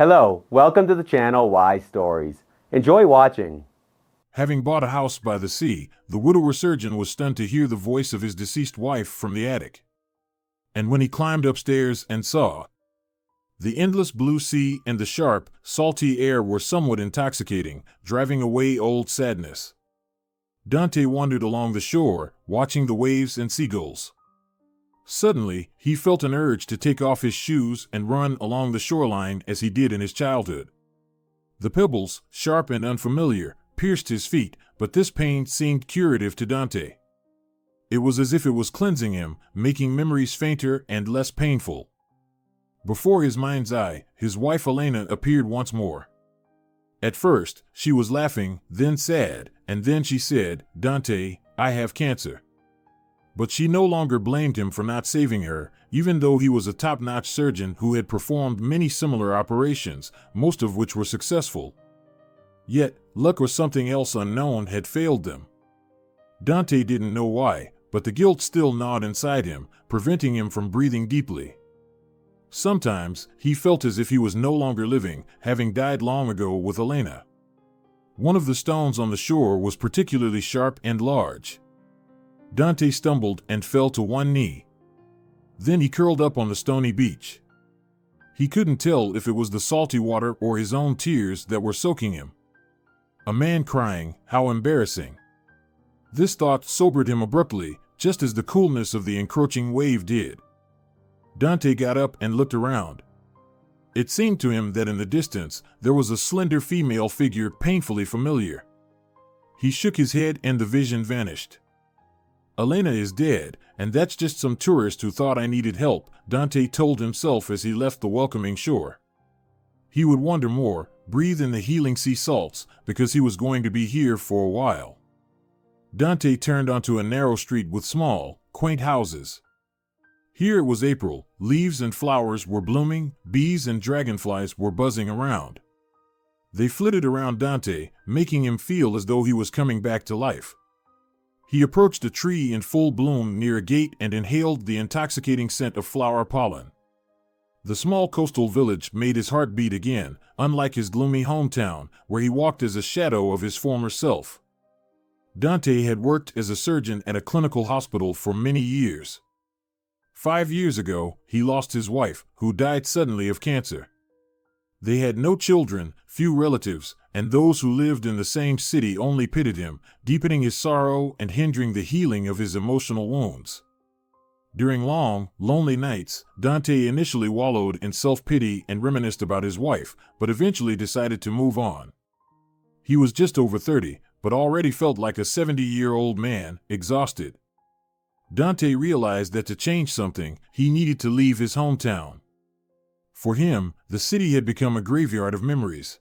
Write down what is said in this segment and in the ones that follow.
Hello, welcome to the channel Wise Stories. Enjoy watching. Having bought a house by the sea, the widower surgeon was stunned to hear the voice of his deceased wife from the attic. And when he climbed upstairs and saw the endless blue sea and the sharp, salty air were somewhat intoxicating, driving away old sadness. Dante wandered along the shore, watching the waves and seagulls. Suddenly, he felt an urge to take off his shoes and run along the shoreline as he did in his childhood. The pebbles, sharp and unfamiliar, pierced his feet, but this pain seemed curative to Dante. It was as if it was cleansing him, making memories fainter and less painful. Before his mind's eye, his wife Elena appeared once more. At first, she was laughing, then sad, and then she said, "Dante, I have cancer." But she no longer blamed him for not saving her, even though he was a top-notch surgeon who had performed many similar operations, most of which were successful. Yet, luck or something else unknown had failed them. Dante didn't know why, but the guilt still gnawed inside him, preventing him from breathing deeply. Sometimes, he felt as if he was no longer living, having died long ago with Elena. One of the stones on the shore was particularly sharp and large. Dante stumbled and fell to one knee. Then he curled up on the stony beach. He couldn't tell if it was the salty water or his own tears that were soaking him. A man crying, how embarrassing. This thought sobered him abruptly, just as the coolness of the encroaching wave did. Dante got up and looked around. It seemed to him that in the distance, there was a slender female figure painfully familiar. He shook his head and the vision vanished. "Elena is dead, and that's just some tourist who thought I needed help," Dante told himself as he left the welcoming shore. He would wander more, breathe in the healing sea salts, because he was going to be here for a while. Dante turned onto a narrow street with small, quaint houses. Here it was April, leaves and flowers were blooming, bees and dragonflies were buzzing around. They flitted around Dante, making him feel as though he was coming back to life. He approached a tree in full bloom near a gate and inhaled the intoxicating scent of flower pollen. The small coastal village made his heart beat again, unlike his gloomy hometown, where he walked as a shadow of his former self. Dante had worked as a surgeon at a clinical hospital for many years. 5 years ago, he lost his wife, who died suddenly of cancer. They had no children, few relatives, and those who lived in the same city only pitied him, deepening his sorrow and hindering the healing of his emotional wounds. During long, lonely nights, Dante initially wallowed in self-pity and reminisced about his wife, but eventually decided to move on. He was just over 30, but already felt like a 70-year-old man, exhausted. Dante realized that to change something, he needed to leave his hometown. For him, the city had become a graveyard of memories.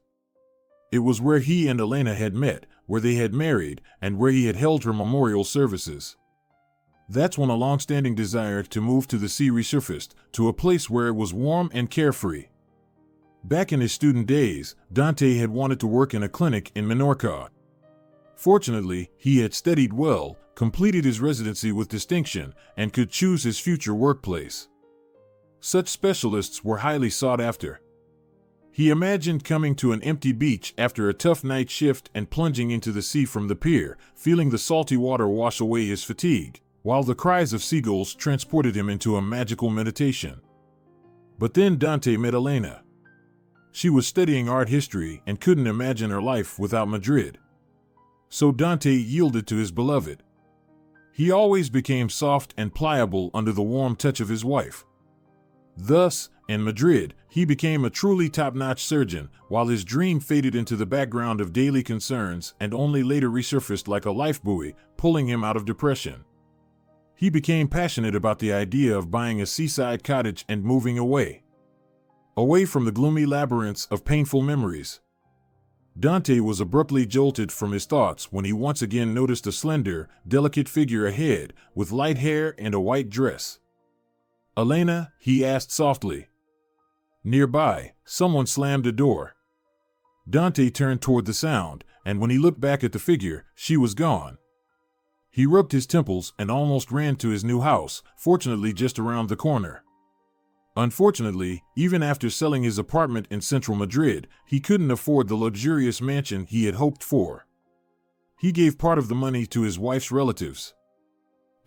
It was where he and Elena had met, where they had married, and where he had held her memorial services. That's when a long-standing desire to move to the sea resurfaced, to a place where it was warm and carefree. Back in his student days, Dante had wanted to work in a clinic in Menorca. Fortunately, he had studied well, completed his residency with distinction, and could choose his future workplace. Such specialists were highly sought after. He imagined coming to an empty beach after a tough night shift and plunging into the sea from the pier, feeling the salty water wash away his fatigue, while the cries of seagulls transported him into a magical meditation. But then Dante met Elena. She was studying art history and couldn't imagine her life without Madrid. So Dante yielded to his beloved. He always became soft and pliable under the warm touch of his wife. Thus, in Madrid, he became a truly top-notch surgeon, while his dream faded into the background of daily concerns and only later resurfaced like a life buoy, pulling him out of depression. He became passionate about the idea of buying a seaside cottage and moving away. Away from the gloomy labyrinths of painful memories. Dante was abruptly jolted from his thoughts when he once again noticed a slender, delicate figure ahead, with light hair and a white dress. "Elena?" he asked softly. Nearby, someone slammed a door. Dante turned toward the sound, and when he looked back at the figure, she was gone. He rubbed his temples and almost ran to his new house, fortunately just around the corner. Unfortunately, even after selling his apartment in central Madrid, he couldn't afford the luxurious mansion he had hoped for. He gave part of the money to his wife's relatives.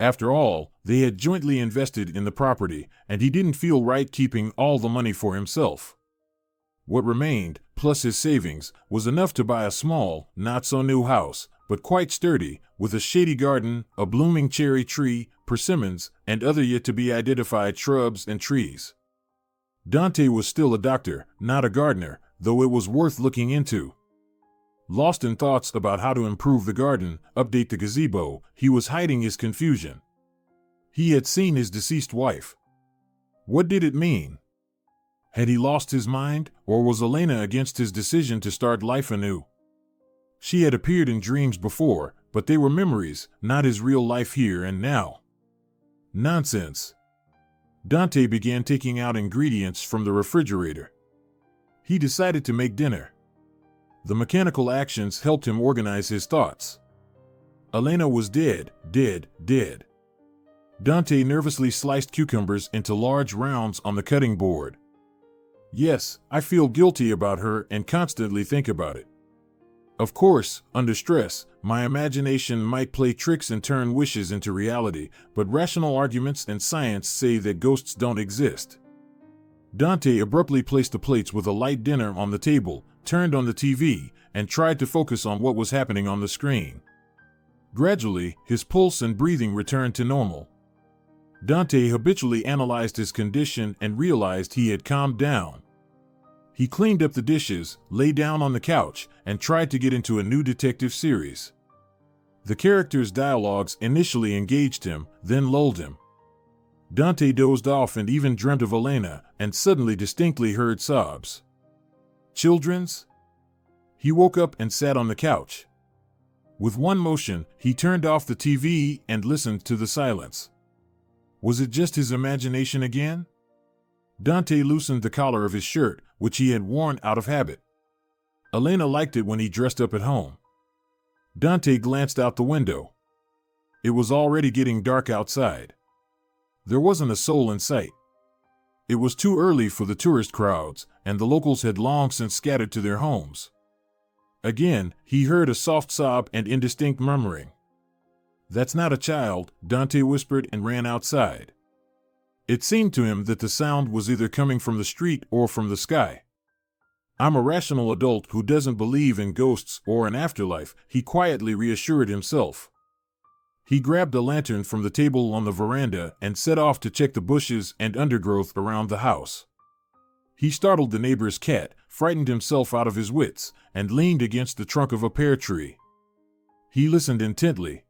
After all, they had jointly invested in the property, and he didn't feel right keeping all the money for himself. What remained, plus his savings, was enough to buy a small, not-so-new house, but quite sturdy, with a shady garden, a blooming cherry tree, persimmons, and other yet-to-be-identified shrubs and trees. Dante was still a doctor, not a gardener, though it was worth looking into. Lost in thoughts about how to improve the garden, update the gazebo, he was hiding his confusion. He had seen his deceased wife. What did it mean? Had he lost his mind, or was Elena against his decision to start life anew? She had appeared in dreams before, but they were memories, not his real life here and now. Nonsense. Dante began taking out ingredients from the refrigerator. He decided to make dinner. The mechanical actions helped him organize his thoughts. Elena was dead. Dante nervously sliced cucumbers into large rounds on the cutting board. Yes, I feel guilty about her and constantly think about it. Of course, under stress, my imagination might play tricks and turn wishes into reality, but rational arguments and science say that ghosts don't exist. Dante abruptly placed the plates with a light dinner on the table, turned on the TV, and tried to focus on what was happening on the screen. Gradually, his pulse and breathing returned to normal. Dante habitually analyzed his condition and realized he had calmed down. He cleaned up the dishes, lay down on the couch, and tried to get into a new detective series. The characters' dialogues initially engaged him, then lulled him. Dante dozed off and even dreamt of Elena, and suddenly distinctly heard sobs. Children's? He woke up and sat on the couch. With one motion, he turned off the TV and listened to the silence. Was it just his imagination again? Dante loosened the collar of his shirt, which he had worn out of habit. Elena liked it when he dressed up at home. Dante glanced out the window. It was already getting dark outside. There wasn't a soul in sight. It was too early for the tourist crowds, and the locals had long since scattered to their homes. Again, he heard a soft sob and indistinct murmuring. "That's not a child," Dante whispered and ran outside. It seemed to him that the sound was either coming from the street or from the sky. "I'm a rational adult who doesn't believe in ghosts or an afterlife," he quietly reassured himself. He grabbed a lantern from the table on the veranda and set off to check the bushes and undergrowth around the house. He startled the neighbor's cat, frightened himself out of his wits, and leaned against the trunk of a pear tree. He listened intently.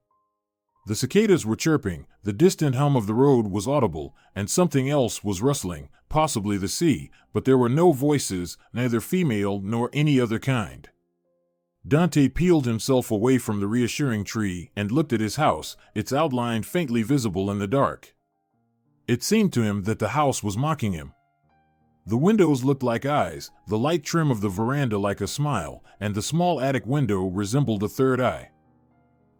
The cicadas were chirping, the distant hum of the road was audible, and something else was rustling, possibly the sea, but there were no voices, neither female nor any other kind. Dante peeled himself away from the reassuring tree and looked at his house, its outline faintly visible in the dark. It seemed to him that the house was mocking him. The windows looked like eyes, the light trim of the veranda like a smile, and the small attic window resembled a third eye.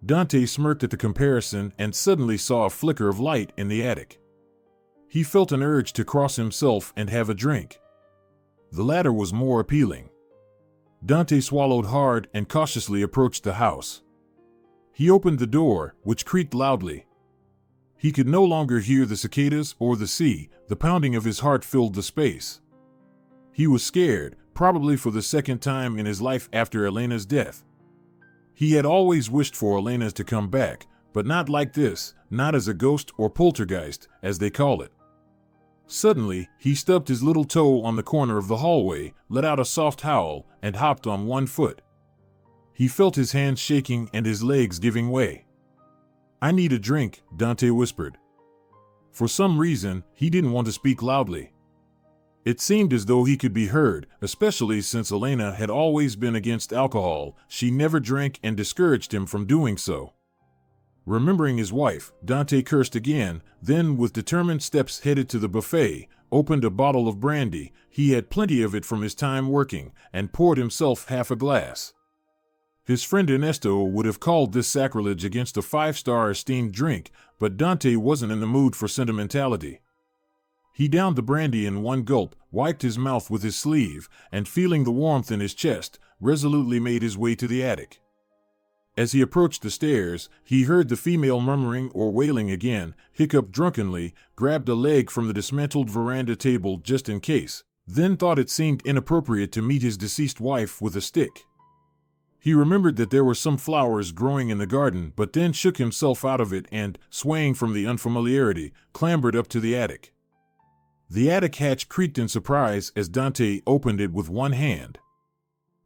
Dante smirked at the comparison and suddenly saw a flicker of light in the attic. He felt an urge to cross himself and have a drink. The latter was more appealing. Dante swallowed hard and cautiously approached the house. He opened the door, which creaked loudly. He could no longer hear the cicadas or the sea, the pounding of his heart filled the space. He was scared, probably for the second time in his life after Elena's death. He had always wished for Elena to come back, but not like this, not as a ghost or poltergeist, as they call it. Suddenly, he stubbed his little toe on the corner of the hallway, let out a soft howl, and hopped on one foot. He felt his hands shaking and his legs giving way. "I need a drink," Dante whispered. For some reason, he didn't want to speak loudly. It seemed as though he could be heard, especially since Elena had always been against alcohol. She never drank and discouraged him from doing so. Remembering his wife, Dante cursed again, then with determined steps headed to the buffet, opened a bottle of brandy, he had plenty of it from his time working, and poured himself half a glass. His friend Ernesto would have called this sacrilege against a 5-star esteemed drink, but Dante wasn't in the mood for sentimentality. He downed the brandy in one gulp, wiped his mouth with his sleeve, and feeling the warmth in his chest, resolutely made his way to the attic. As he approached the stairs, he heard the female murmuring or wailing again, hiccuped drunkenly, grabbed a leg from the dismantled veranda table just in case, then thought it seemed inappropriate to meet his deceased wife with a stick. He remembered that there were some flowers growing in the garden, but then shook himself out of it and, swaying from the unfamiliarity, clambered up to the attic. The attic hatch creaked in surprise as Dante opened it with one hand.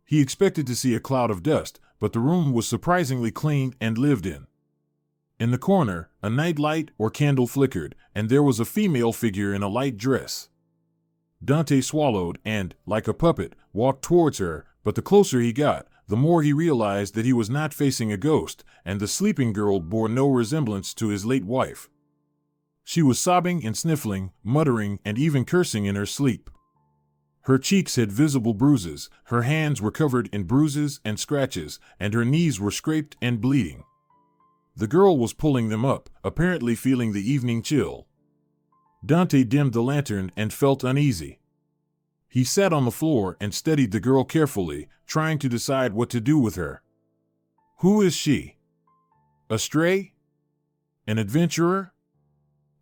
He expected to see a cloud of dust, but the room was surprisingly clean and lived in. In the corner, a night light or candle flickered, and there was a female figure in a light dress. Dante swallowed and, like a puppet, walked towards her, but the closer he got, the more he realized that he was not facing a ghost, and the sleeping girl bore no resemblance to his late wife. She was sobbing and sniffling, muttering, and even cursing in her sleep. Her cheeks had visible bruises, her hands were covered in bruises and scratches, and her knees were scraped and bleeding. The girl was pulling them up, apparently feeling the evening chill. Dante dimmed the lantern and felt uneasy. He sat on the floor and studied the girl carefully, trying to decide what to do with her. Who is she? A stray? An adventurer?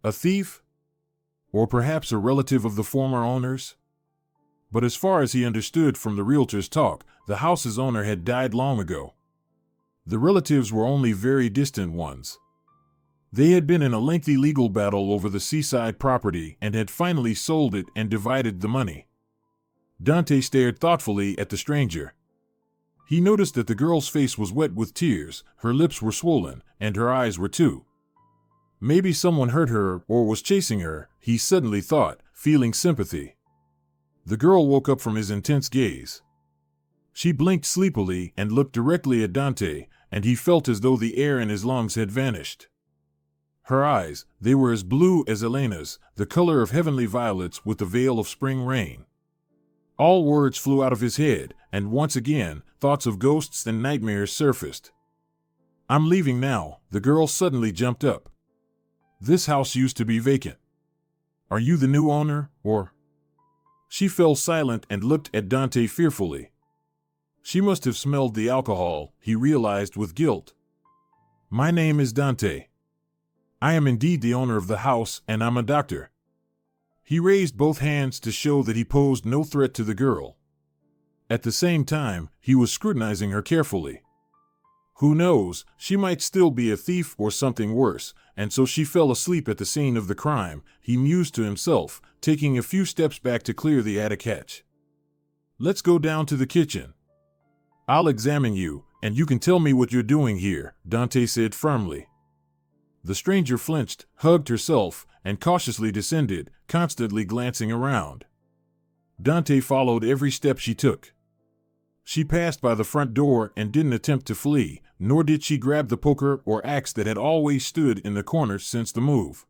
A thief? Or perhaps a relative of the former owners? But as far as he understood from the realtor's talk, the house's owner had died long ago. The relatives were only very distant ones. They had been in a lengthy legal battle over the seaside property and had finally sold it and divided the money. Dante stared thoughtfully at the stranger. He noticed that the girl's face was wet with tears, her lips were swollen, and her eyes were too. Maybe someone hurt her or was chasing her, he suddenly thought, feeling sympathy. The girl woke up from his intense gaze. She blinked sleepily and looked directly at Dante, and he felt as though the air in his lungs had vanished. Her eyes, they were as blue as Elena's, the color of heavenly violets with the veil of spring rain. All words flew out of his head, and once again, thoughts of ghosts and nightmares surfaced. I'm leaving now, the girl suddenly jumped up. This house used to be vacant. Are you the new owner, or? She fell silent and looked at Dante fearfully. She must have smelled the alcohol, he realized with guilt. My name is Dante. I am indeed the owner of the house, and I'm a doctor. He raised both hands to show that he posed no threat to the girl. At the same time, he was scrutinizing her carefully. Who knows, she might still be a thief or something worse, and so she fell asleep at the scene of the crime, he mused to himself, taking a few steps back to clear the attic hatch. Let's go down to the kitchen. I'll examine you, and you can tell me what you're doing here, Dante said firmly. The stranger flinched, hugged herself, and cautiously descended, constantly glancing around. Dante followed every step she took. She passed by the front door and didn't attempt to flee, nor did she grab the poker or axe that had always stood in the corner since the move.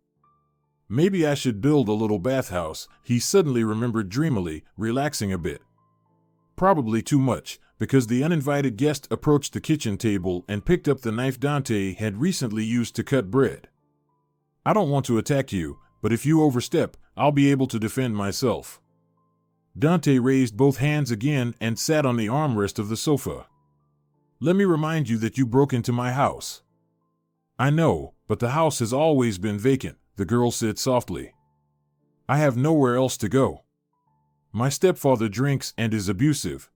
Maybe I should build a little bathhouse, he suddenly remembered dreamily, relaxing a bit. Probably too much, because the uninvited guest approached the kitchen table and picked up the knife Dante had recently used to cut bread. I don't want to attack you, but if you overstep, I'll be able to defend myself. Dante raised both hands again and sat on the armrest of the sofa. Let me remind you that you broke into my house. I know, but the house has always been vacant, the girl said softly. I have nowhere else to go. My stepfather drinks and is abusive.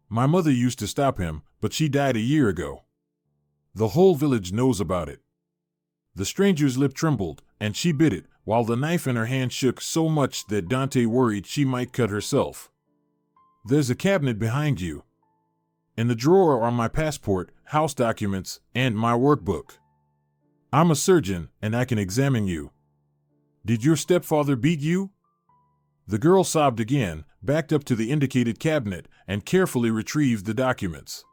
My mother used to stop him, but she died a year ago. The whole village knows about it. The stranger's lip trembled, and she bit it, while the knife in her hand shook so much that Dante worried she might cut herself. There's a cabinet behind you. In the drawer are my passport, house documents, and my workbook. I'm a surgeon, and I can examine you. Did your stepfather beat you? The girl sobbed again, backed up to the indicated cabinet, and carefully retrieved the documents.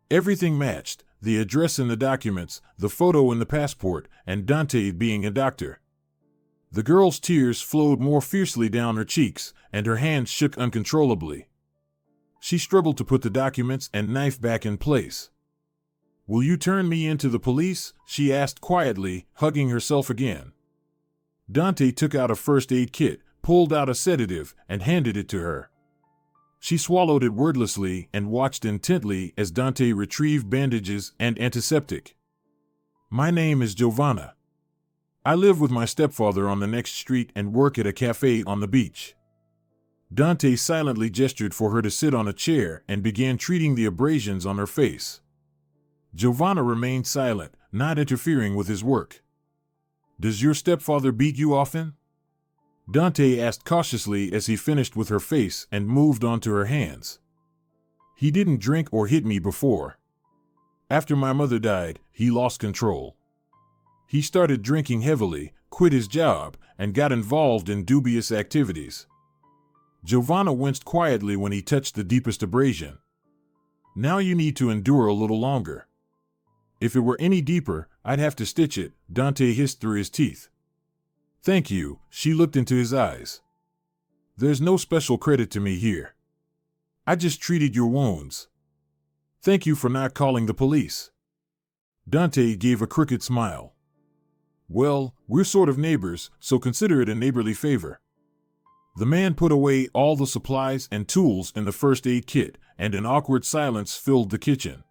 Everything matched, the address in the documents, the photo in the passport, and Dante being a doctor. The girl's tears flowed more fiercely down her cheeks, and her hands shook uncontrollably. She struggled to put the documents and knife back in place. Will you turn me into the police? She asked quietly, hugging herself again. Dante took out a first aid kit, pulled out a sedative, and handed it to her. She swallowed it wordlessly and watched intently as Dante retrieved bandages and antiseptic. "My name is Giovanna. I live with my stepfather on the next street and work at a cafe on the beach." Dante silently gestured for her to sit on a chair and began treating the abrasions on her face. Giovanna remained silent, not interfering with his work. "Does your stepfather beat you often?" Dante asked cautiously as he finished with her face and moved on to her hands. "He didn't drink or hit me before. After my mother died, he lost control. He started drinking heavily, quit his job, and got involved in dubious activities." Giovanna winced quietly when he touched the deepest abrasion. "Now you need to endure a little longer." "If it were any deeper, I'd have to stitch it," Dante hissed through his teeth. "Thank you," she looked into his eyes. "There's no special credit to me here. I just treated your wounds. Thank you for not calling the police." Dante gave a crooked smile. "Well, we're sort of neighbors, so consider it a neighborly favor." The man put away all the supplies and tools in the first aid kit, and an awkward silence filled the kitchen.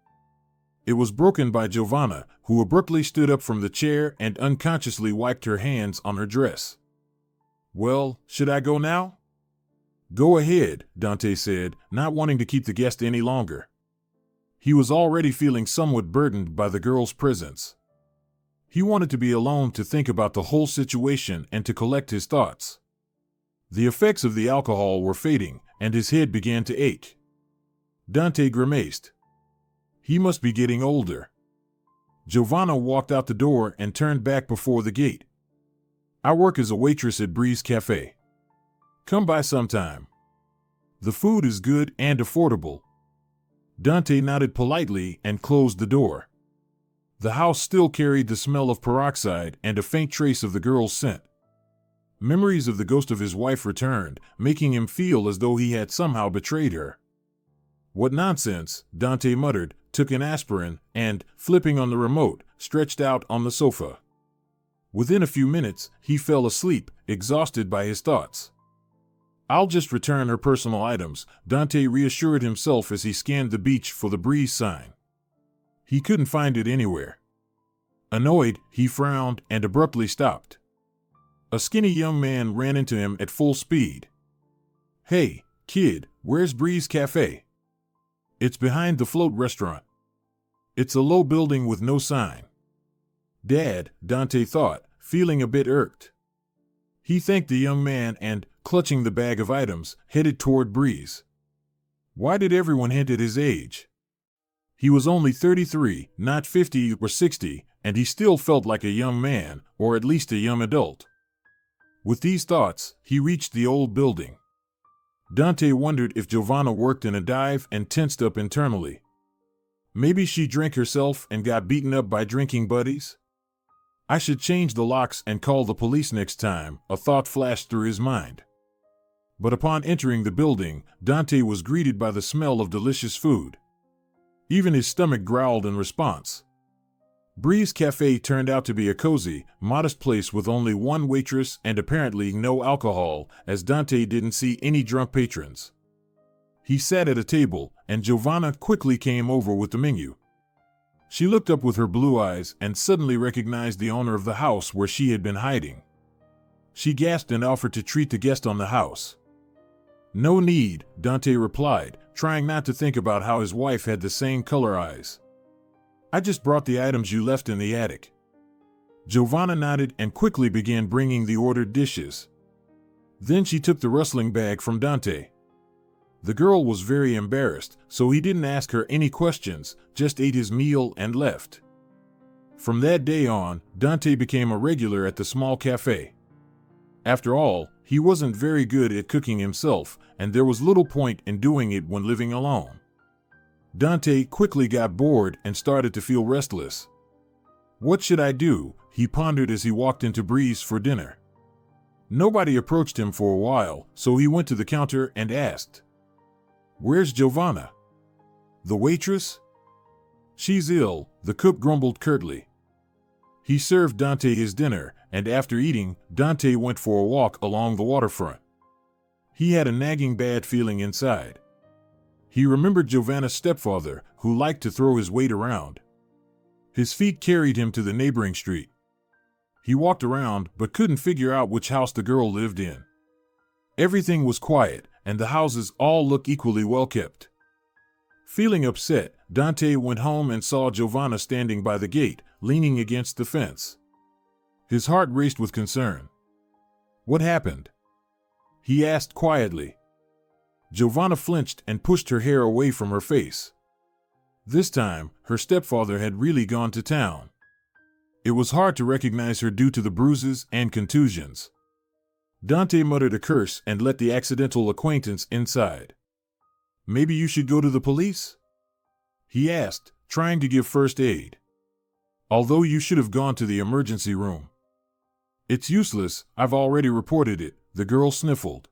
It was broken by Giovanna, who abruptly stood up from the chair and unconsciously wiped her hands on her dress. "Well, should I go now?" "Go ahead," Dante said, not wanting to keep the guest any longer. He was already feeling somewhat burdened by the girl's presence. He wanted to be alone to think about the whole situation and to collect his thoughts. The effects of the alcohol were fading, and his head began to ache. Dante grimaced. He must be getting older. Giovanna walked out the door and turned back before the gate. "I work as a waitress at Breeze Cafe. Come by sometime. The food is good and affordable." Dante nodded politely and closed the door. The house still carried the smell of peroxide and a faint trace of the girl's scent. Memories of the ghost of his wife returned, making him feel as though he had somehow betrayed her. "What nonsense," Dante muttered, took an aspirin, and, flipping on the remote, stretched out on the sofa. Within a few minutes, he fell asleep, exhausted by his thoughts. "I'll just return her personal items," Dante reassured himself as he scanned the beach for the Breeze sign. He couldn't find it anywhere. Annoyed, he frowned and abruptly stopped. A skinny young man ran into him at full speed. "Hey, kid, where's Breeze Cafe?" "It's behind the Float restaurant." "It's a low building with no sign." "Dad," Dante thought, feeling a bit irked. He thanked the young man and, clutching the bag of items, headed toward Breeze. Why did everyone hint at his age? He was only 33, not 50 or 60, and he still felt like a young man, or at least a young adult. With these thoughts, he reached the old building. Dante wondered if Giovanna worked in a dive and tensed up internally. Maybe she drank herself and got beaten up by drinking buddies? "I should change the locks and call the police next time," a thought flashed through his mind. But upon entering the building, Dante was greeted by the smell of delicious food. Even his stomach growled in response. Breeze Cafe turned out to be a cozy, modest place with only one waitress and apparently no alcohol, as Dante didn't see any drunk patrons. He sat at a table, and Giovanna quickly came over with the menu. She looked up with her blue eyes and suddenly recognized the owner of the house where she had been hiding. She gasped and offered to treat the guest on the house. "No need," Dante replied, trying not to think about how his wife had the same color eyes. "I just brought the items you left in the attic." Giovanna nodded and quickly began bringing the ordered dishes. Then she took the rustling bag from Dante. The girl was very embarrassed, so he didn't ask her any questions, just ate his meal and left. From that day on, Dante became a regular at the small cafe. After all, he wasn't very good at cooking himself, and there was little point in doing it when living alone. Dante quickly got bored and started to feel restless. "What should I do?" he pondered as he walked into Breeze for dinner. Nobody approached him for a while, so he went to the counter and asked, "Where's Giovanna?" "The waitress?" "She's ill," the cook grumbled curtly. He served Dante his dinner, and after eating, Dante went for a walk along the waterfront. He had a nagging bad feeling inside. He remembered Giovanna's stepfather, who liked to throw his weight around. His feet carried him to the neighboring street. He walked around but couldn't figure out which house the girl lived in. Everything was quiet, and the houses all looked equally well kept. Feeling upset, Dante went home and saw Giovanna standing by the gate, leaning against the fence. His heart raced with concern. "What happened?" he asked quietly. Giovanna flinched and pushed her hair away from her face. This time, her stepfather had really gone to town. It was hard to recognize her due to the bruises and contusions. Dante muttered a curse and let the accidental acquaintance inside. "Maybe you should go to the police?" he asked, trying to give first aid. "Although you should have gone to the emergency room." "It's useless, I've already reported it," the girl sniffled.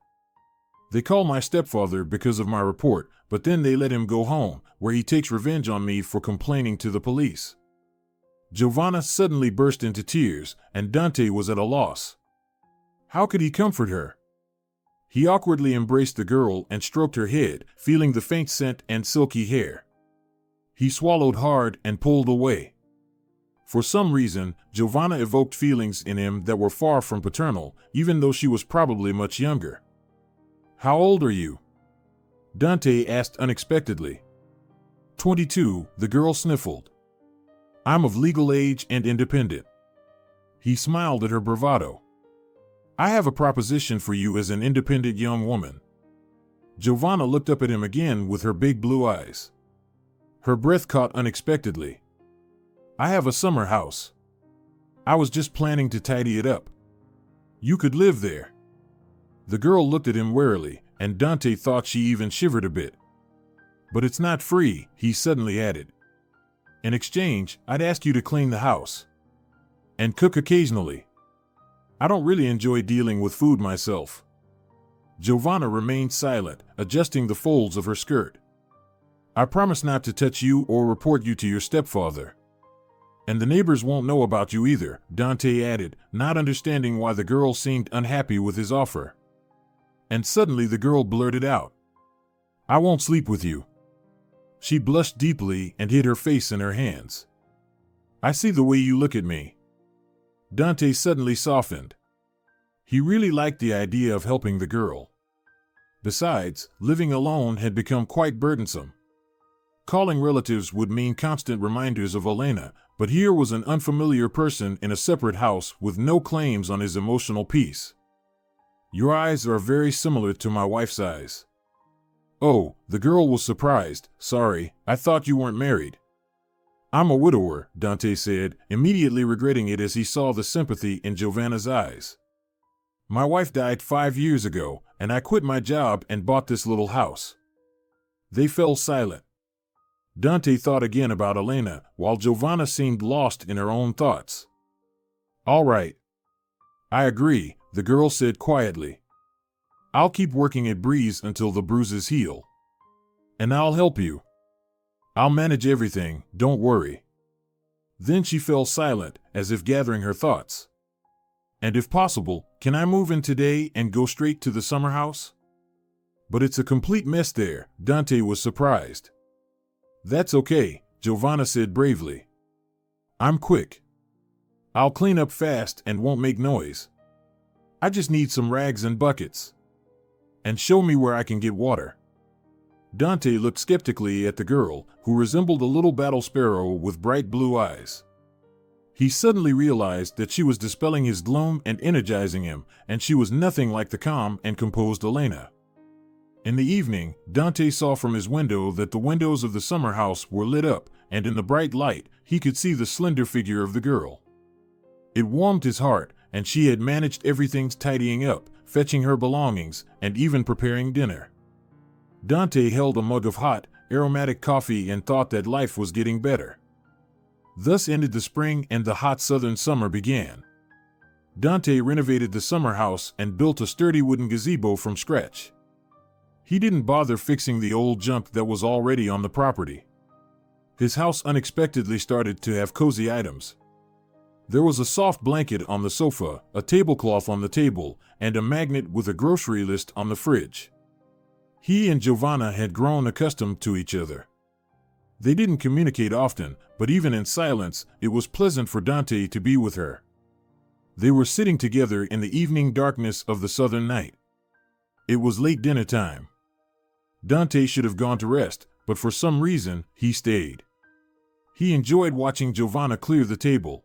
"They call my stepfather because of my report, but then they let him go home, where he takes revenge on me for complaining to the police." Giovanna suddenly burst into tears, and Dante was at a loss. How could he comfort her? He awkwardly embraced the girl and stroked her head, feeling the faint scent and silky hair. He swallowed hard and pulled away. For some reason, Giovanna evoked feelings in him that were far from paternal, even though she was probably much younger. "How old are you?" Dante asked unexpectedly. 22, the girl sniffled. "I'm of legal age and independent." He smiled at her bravado. "I have a proposition for you as an independent young woman." Giovanna looked up at him again with her big blue eyes. Her breath caught unexpectedly. "I have a summer house. I was just planning to tidy it up. You could live there." The girl looked at him warily, and Dante thought she even shivered a bit. "But it's not free," he suddenly added. "In exchange, I'd ask you to clean the house. And cook occasionally. I don't really enjoy dealing with food myself." Giovanna remained silent, adjusting the folds of her skirt. "I promise not to touch you or report you to your stepfather. And the neighbors won't know about you either," Dante added, not understanding why the girl seemed unhappy with his offer. And suddenly the girl blurted out, "I won't sleep with you." She blushed deeply and hid her face in her hands. "I see the way you look at me." Dante suddenly softened. He really liked the idea of helping the girl. Besides, living alone had become quite burdensome. Calling relatives would mean constant reminders of Elena, but here was an unfamiliar person in a separate house with no claims on his emotional peace. "Your eyes are very similar to my wife's eyes." "Oh," the girl was surprised. "Sorry, I thought you weren't married." "I'm a widower," Dante said, immediately regretting it as he saw the sympathy in Giovanna's eyes. "My wife died 5 years ago, and I quit my job and bought this little house." They fell silent. Dante thought again about Elena, while Giovanna seemed lost in her own thoughts. "All right. I agree," the girl said quietly. "I'll keep working at Breeze until the bruises heal. And I'll help you. I'll manage everything, don't worry." Then she fell silent, as if gathering her thoughts. "And if possible, can I move in today and go straight to the summer house?" "But it's a complete mess there," Dante was surprised. "That's okay," Giovanna said bravely. "I'm quick. I'll clean up fast and won't make noise. I just need some rags and buckets. And show me where I can get water." Dante looked skeptically at the girl, who resembled a little battle sparrow with bright blue eyes. He suddenly realized that she was dispelling his gloom and energizing him, and she was nothing like the calm and composed Elena. In the evening, Dante saw from his window that the windows of the summer house were lit up, and in the bright light, he could see the slender figure of the girl. It warmed his heart, and she had managed everything's tidying up, fetching her belongings, and even preparing dinner. Dante held a mug of hot, aromatic coffee and thought that life was getting better. Thus ended the spring and the hot southern summer began. Dante renovated the summer house and built a sturdy wooden gazebo from scratch. He didn't bother fixing the old junk that was already on the property. His house unexpectedly started to have cozy items. There was a soft blanket on the sofa, a tablecloth on the table, and a magnet with a grocery list on the fridge. He and Giovanna had grown accustomed to each other. They didn't communicate often, but even in silence, it was pleasant for Dante to be with her. They were sitting together in the evening darkness of the southern night. It was late dinner time. Dante should have gone to rest, but for some reason, he stayed. He enjoyed watching Giovanna clear the table.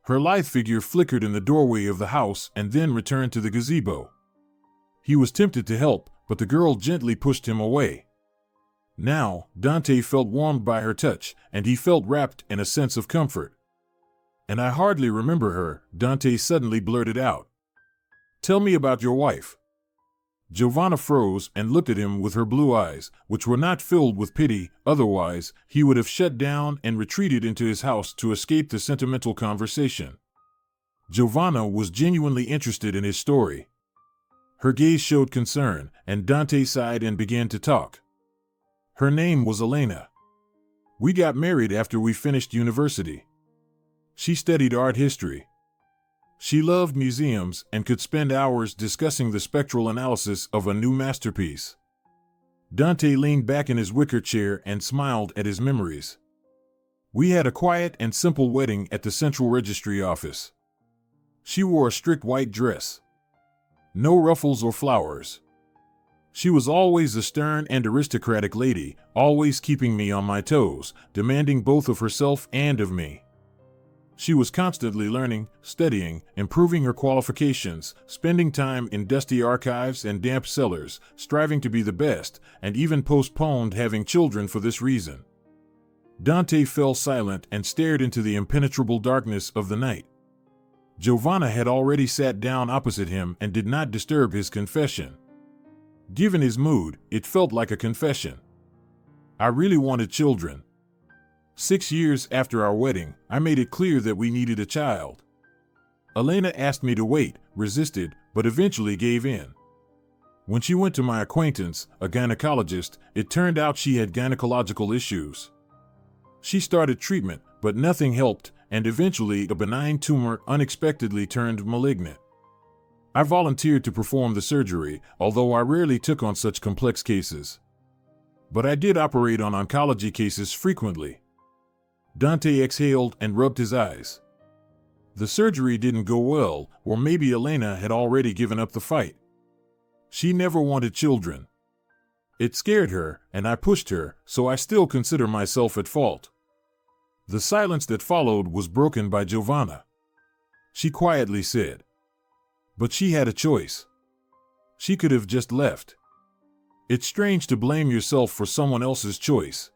Her lithe figure flickered in the doorway of the house and then returned to the gazebo. He was tempted to help, but the girl gently pushed him away. Now, Dante felt warmed by her touch, and he felt wrapped in a sense of comfort. "And I hardly remember her," Dante suddenly blurted out. "Tell me about your wife." Giovanna froze and looked at him with her blue eyes, which were not filled with pity. Otherwise, he would have shut down and retreated into his house to escape the sentimental conversation. Giovanna was genuinely interested in his story. Her gaze showed concern, and Dante sighed and began to talk. Her name was Elena. We got married after we finished university. She studied art history. She loved museums and could spend hours discussing the spectral analysis of a new masterpiece. Dante leaned back in his wicker chair and smiled at his memories. We had a quiet and simple wedding at the Central Registry office. She wore a strict white dress. No ruffles or flowers. She was always a stern and aristocratic lady, always keeping me on my toes, demanding both of herself and of me. She was constantly learning, studying, improving her qualifications, spending time in dusty archives and damp cellars, striving to be the best, and even postponed having children for this reason. Dante fell silent and stared into the impenetrable darkness of the night. Giovanna had already sat down opposite him and did not disturb his confession. Given his mood, it felt like a confession. I really wanted children. 6 years after our wedding, I made it clear that we needed a child. Elena asked me to wait, resisted, but eventually gave in. When she went to my acquaintance, a gynecologist, it turned out she had gynecological issues. She started treatment, but nothing helped, and eventually a benign tumor unexpectedly turned malignant. I volunteered to perform the surgery, although I rarely took on such complex cases. But I did operate on oncology cases frequently. Dante exhaled and rubbed his eyes. The surgery didn't go well, or maybe Elena had already given up the fight. She never wanted children. It scared her, and I pushed her, so I still consider myself at fault. The silence that followed was broken by Giovanna. She quietly said, "But she had a choice. She could have just left. It's strange to blame yourself for someone else's choice."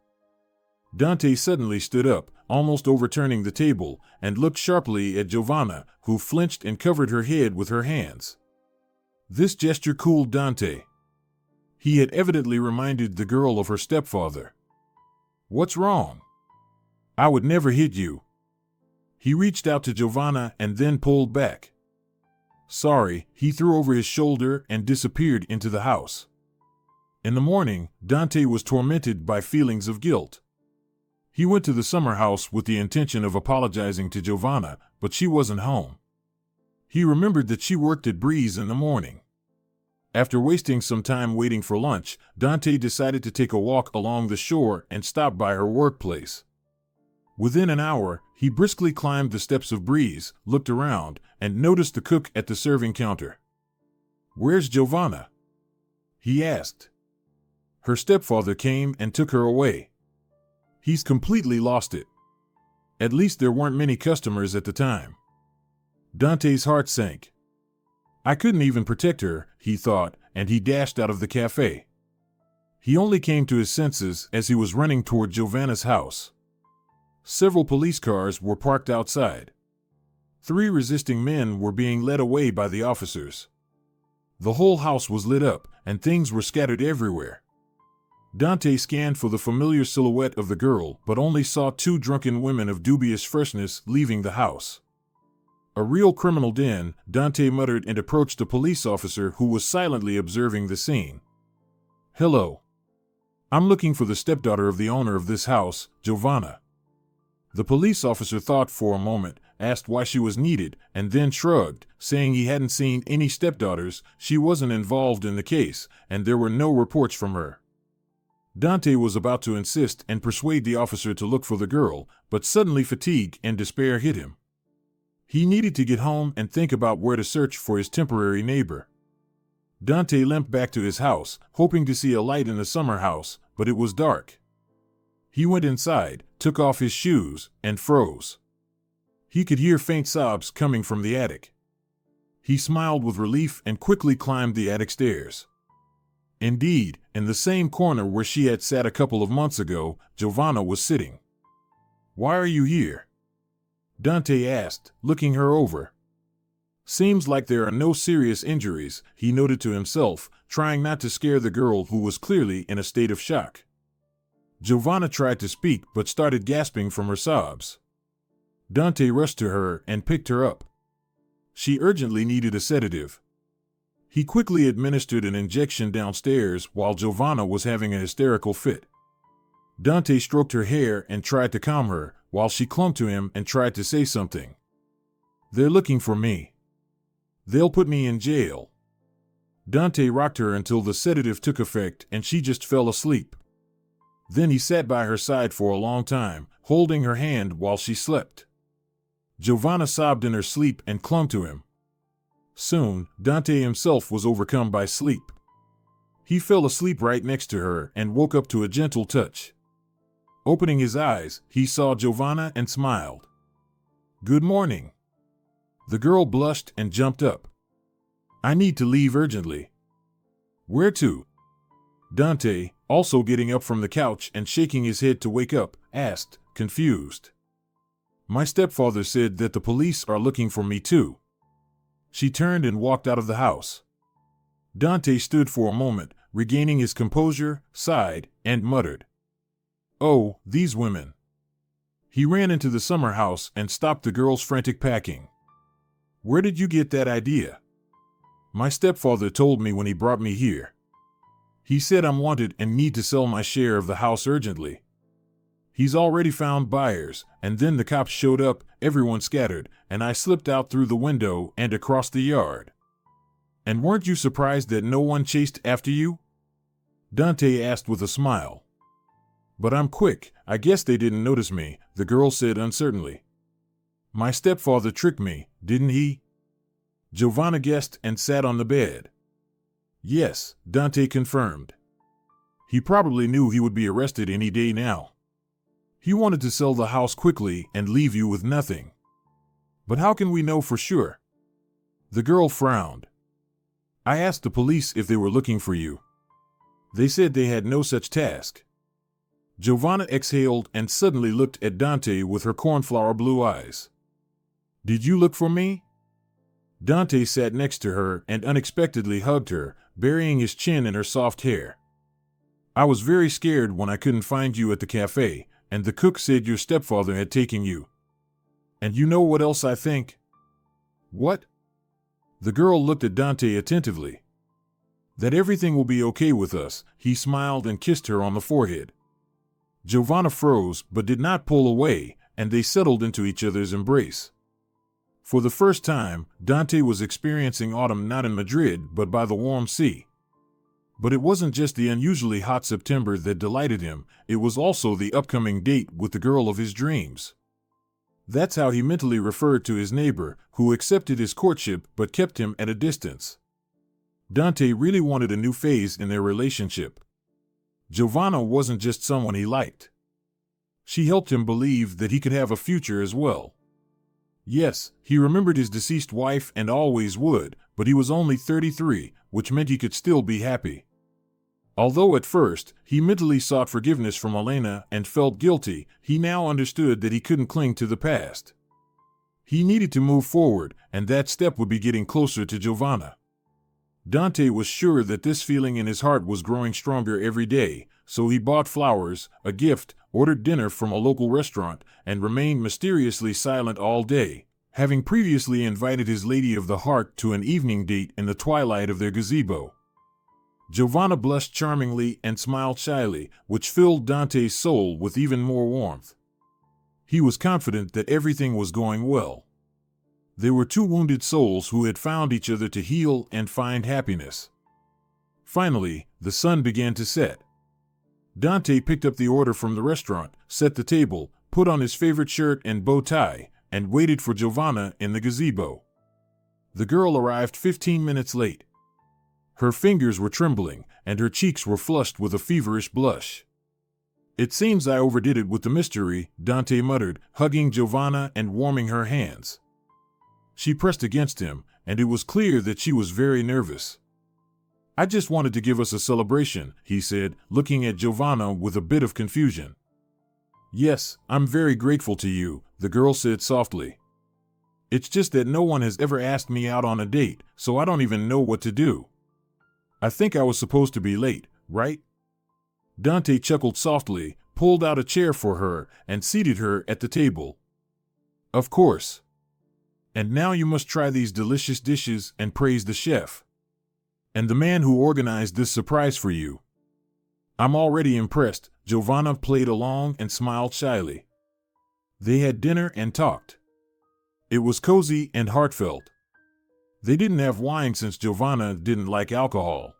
Dante suddenly stood up, almost overturning the table, and looked sharply at Giovanna, who flinched and covered her head with her hands. This gesture cooled Dante. He had evidently reminded the girl of her stepfather. "What's wrong? I would never hit you." He reached out to Giovanna and then pulled back. "Sorry," he threw over his shoulder and disappeared into the house. In the morning, Dante was tormented by feelings of guilt. He went to the summer house with the intention of apologizing to Giovanna, but she wasn't home. He remembered that she worked at Breeze in the morning. After wasting some time waiting for lunch, Dante decided to take a walk along the shore and stop by her workplace. Within an hour, he briskly climbed the steps of Breeze, looked around, and noticed the cook at the serving counter. "Where's Giovanna?" he asked. "Her stepfather came and took her away. He's completely lost it. At least there weren't many customers at the time." Dante's heart sank. I couldn't even protect her, he thought, and he dashed out of the cafe. He only came to his senses as he was running toward Giovanna's house. Several police cars were parked outside. 3 resisting men were being led away by the officers. The whole house was lit up, and things were scattered everywhere. Dante scanned for the familiar silhouette of the girl, but only saw 2 drunken women of dubious freshness leaving the house. A real criminal den, Dante muttered and approached a police officer who was silently observing the scene. "Hello. I'm looking for the stepdaughter of the owner of this house, Giovanna." The police officer thought for a moment, asked why she was needed, and then shrugged, saying he hadn't seen any stepdaughters, she wasn't involved in the case, and there were no reports from her. Dante was about to insist and persuade the officer to look for the girl, but suddenly fatigue and despair hit him. He needed to get home and think about where to search for his temporary neighbor. Dante limped back to his house, hoping to see a light in the summer house, but it was dark. He went inside, took off his shoes, and froze. He could hear faint sobs coming from the attic. He smiled with relief and quickly climbed the attic stairs. Indeed, in the same corner where she had sat a couple of months ago, Giovanna was sitting. "Why are you here?" Dante asked, looking her over. "Seems like there are no serious injuries," he noted to himself, trying not to scare the girl who was clearly in a state of shock. Giovanna tried to speak but started gasping from her sobs. Dante rushed to her and picked her up. She urgently needed a sedative. He quickly administered an injection downstairs while Giovanna was having a hysterical fit. Dante stroked her hair and tried to calm her, while she clung to him and tried to say something. "They're looking for me. They'll put me in jail." Dante rocked her until the sedative took effect and she just fell asleep. Then he sat by her side for a long time, holding her hand while she slept. Giovanna sobbed in her sleep and clung to him. Soon, Dante himself was overcome by sleep. He fell asleep right next to her and woke up to a gentle touch. Opening his eyes, he saw Giovanna and smiled. "Good morning." The girl blushed and jumped up. "I need to leave urgently." "Where to?" Dante, also getting up from the couch and shaking his head to wake up, asked, confused. "My stepfather said that the police are looking for me too." She turned and walked out of the house. Dante stood for a moment, regaining his composure, sighed, and muttered, "Oh, these women." He ran into the summer house and stopped the girl's frantic packing. "Where did you get that idea?" "My stepfather told me when he brought me here. He said I'm wanted and need to sell my share of the house urgently. He's already found buyers, and then the cops showed up, everyone scattered, and I slipped out through the window and across the yard." "And weren't you surprised that no one chased after you?" Dante asked with a smile. "But I'm quick, I guess they didn't notice me," the girl said uncertainly. "My stepfather tricked me, didn't he?" Giovanna guessed and sat on the bed. "Yes," Dante confirmed. "He probably knew he would be arrested any day now. He wanted to sell the house quickly and leave you with nothing." "But how can we know for sure?" The girl frowned. "I asked the police if they were looking for you. They said they had no such task." Giovanna exhaled and suddenly looked at Dante with her cornflower blue eyes. "Did you look for me?" Dante sat next to her and unexpectedly hugged her, burying his chin in her soft hair. "I was very scared when I couldn't find you at the cafe, and the cook said your stepfather had taken you. And you know what else I think?" "What?" The girl looked at Dante attentively. "That everything will be okay with us," he smiled and kissed her on the forehead. Giovanna froze but did not pull away, and they settled into each other's embrace. For the first time, Dante was experiencing autumn not in Madrid but by the warm sea. But it wasn't just the unusually hot September that delighted him, it was also the upcoming date with the girl of his dreams. That's how he mentally referred to his neighbor, who accepted his courtship but kept him at a distance. Dante really wanted a new phase in their relationship. Giovanna wasn't just someone he liked. She helped him believe that he could have a future as well. Yes, he remembered his deceased wife and always would, but he was only 33, which meant he could still be happy. Although at first, he mentally sought forgiveness from Elena and felt guilty, he now understood that he couldn't cling to the past. He needed to move forward, and that step would be getting closer to Giovanna. Dante was sure that this feeling in his heart was growing stronger every day, so he bought flowers, a gift, ordered dinner from a local restaurant, and remained mysteriously silent all day, having previously invited his lady of the heart to an evening date in the twilight of their gazebo. Giovanna blushed charmingly and smiled shyly, which filled Dante's soul with even more warmth. He was confident that everything was going well. They were two wounded souls who had found each other to heal and find happiness. Finally, the sun began to set. Dante picked up the order from the restaurant, set the table, put on his favorite shirt and bow tie, and waited for Giovanna in the gazebo. The girl arrived 15 minutes late. Her fingers were trembling, and her cheeks were flushed with a feverish blush. "It seems I overdid it with the mystery," Dante muttered, hugging Giovanna and warming her hands. She pressed against him, and it was clear that she was very nervous. "I just wanted to give us a celebration," he said, looking at Giovanna with a bit of confusion. "Yes, I'm very grateful to you," the girl said softly. "It's just that no one has ever asked me out on a date, so I don't even know what to do. I think I was supposed to be late, right?" Dante chuckled softly, pulled out a chair for her, and seated her at the table. "Of course. And now you must try these delicious dishes and praise the chef. And the man who organized this surprise for you. I'm already impressed." Giovanna played along and smiled shyly. They had dinner and talked. It was cozy and heartfelt. They didn't have wine since Giovanna didn't like alcohol.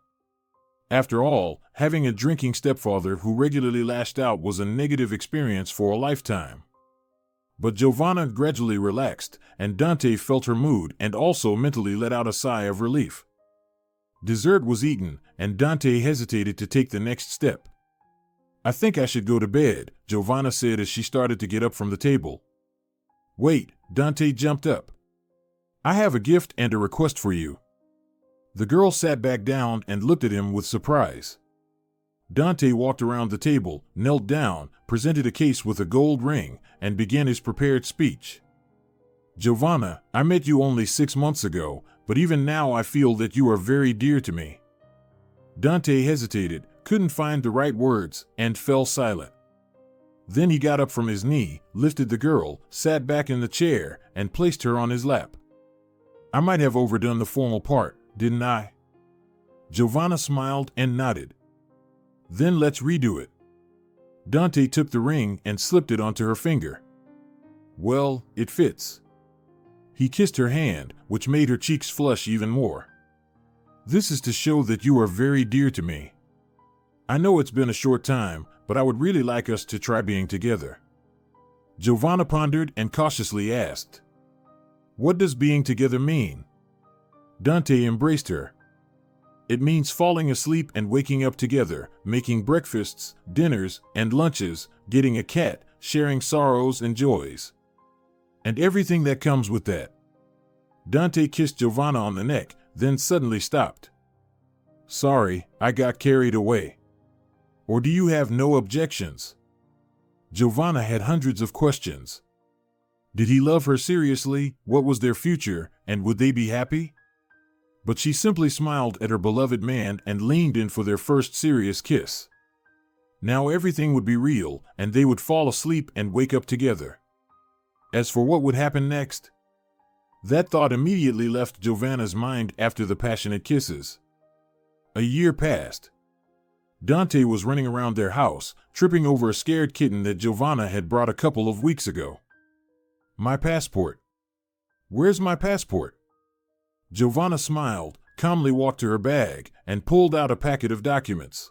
After all, having a drinking stepfather who regularly lashed out was a negative experience for a lifetime. But Giovanna gradually relaxed, and Dante felt her mood and also mentally let out a sigh of relief. Dessert was eaten, and Dante hesitated to take the next step. "I think I should go to bed," Giovanna said as she started to get up from the table. "Wait," Dante jumped up. "I have a gift and a request for you." The girl sat back down and looked at him with surprise. Dante walked around the table, knelt down, presented a case with a gold ring, and began his prepared speech. "Giovanna, I met you only 6 months ago, but even now I feel that you are very dear to me." Dante hesitated, couldn't find the right words, and fell silent. Then he got up from his knee, lifted the girl, sat back in the chair, and placed her on his lap. "I might have overdone the formal part, didn't I?" Giovanna smiled and nodded. "Then let's redo it." Dante took the ring and slipped it onto her finger. "Well, it fits." He kissed her hand, which made her cheeks flush even more. "This is to show that you are very dear to me. I know it's been a short time, but I would really like us to try being together." Giovanna pondered and cautiously asked, "What does being together mean?" Dante embraced her. "It means falling asleep and waking up together, making breakfasts, dinners, and lunches, getting a cat, sharing sorrows and joys. And everything that comes with that." Dante kissed Giovanna on the neck, then suddenly stopped. "Sorry, I got carried away. Or do you have no objections?" Giovanna had hundreds of questions. Did he love her seriously? What was their future? And would they be happy? But she simply smiled at her beloved man and leaned in for their first serious kiss. Now everything would be real, and they would fall asleep and wake up together. As for what would happen next? That thought immediately left Giovanna's mind after the passionate kisses. A year passed. Dante was running around their house, tripping over a scared kitten that Giovanna had brought a couple of weeks ago. "My passport. Where's my passport?" Giovanna smiled, calmly walked to her bag, and pulled out a packet of documents.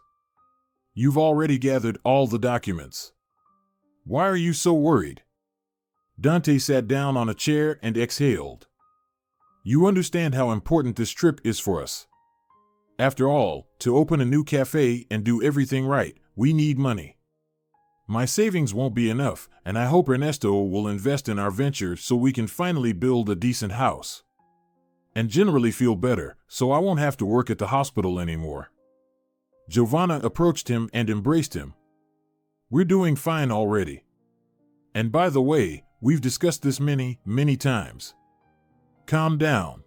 "You've already gathered all the documents. Why are you so worried?" Dante sat down on a chair and exhaled. "You understand how important this trip is for us. After all, to open a new cafe and do everything right, we need money. My savings won't be enough, and I hope Ernesto will invest in our venture so we can finally build a decent house. And generally feel better, so I won't have to work at the hospital anymore." Giovanna approached him and embraced him. "We're doing fine already. And by the way, we've discussed this many, many times. Calm down.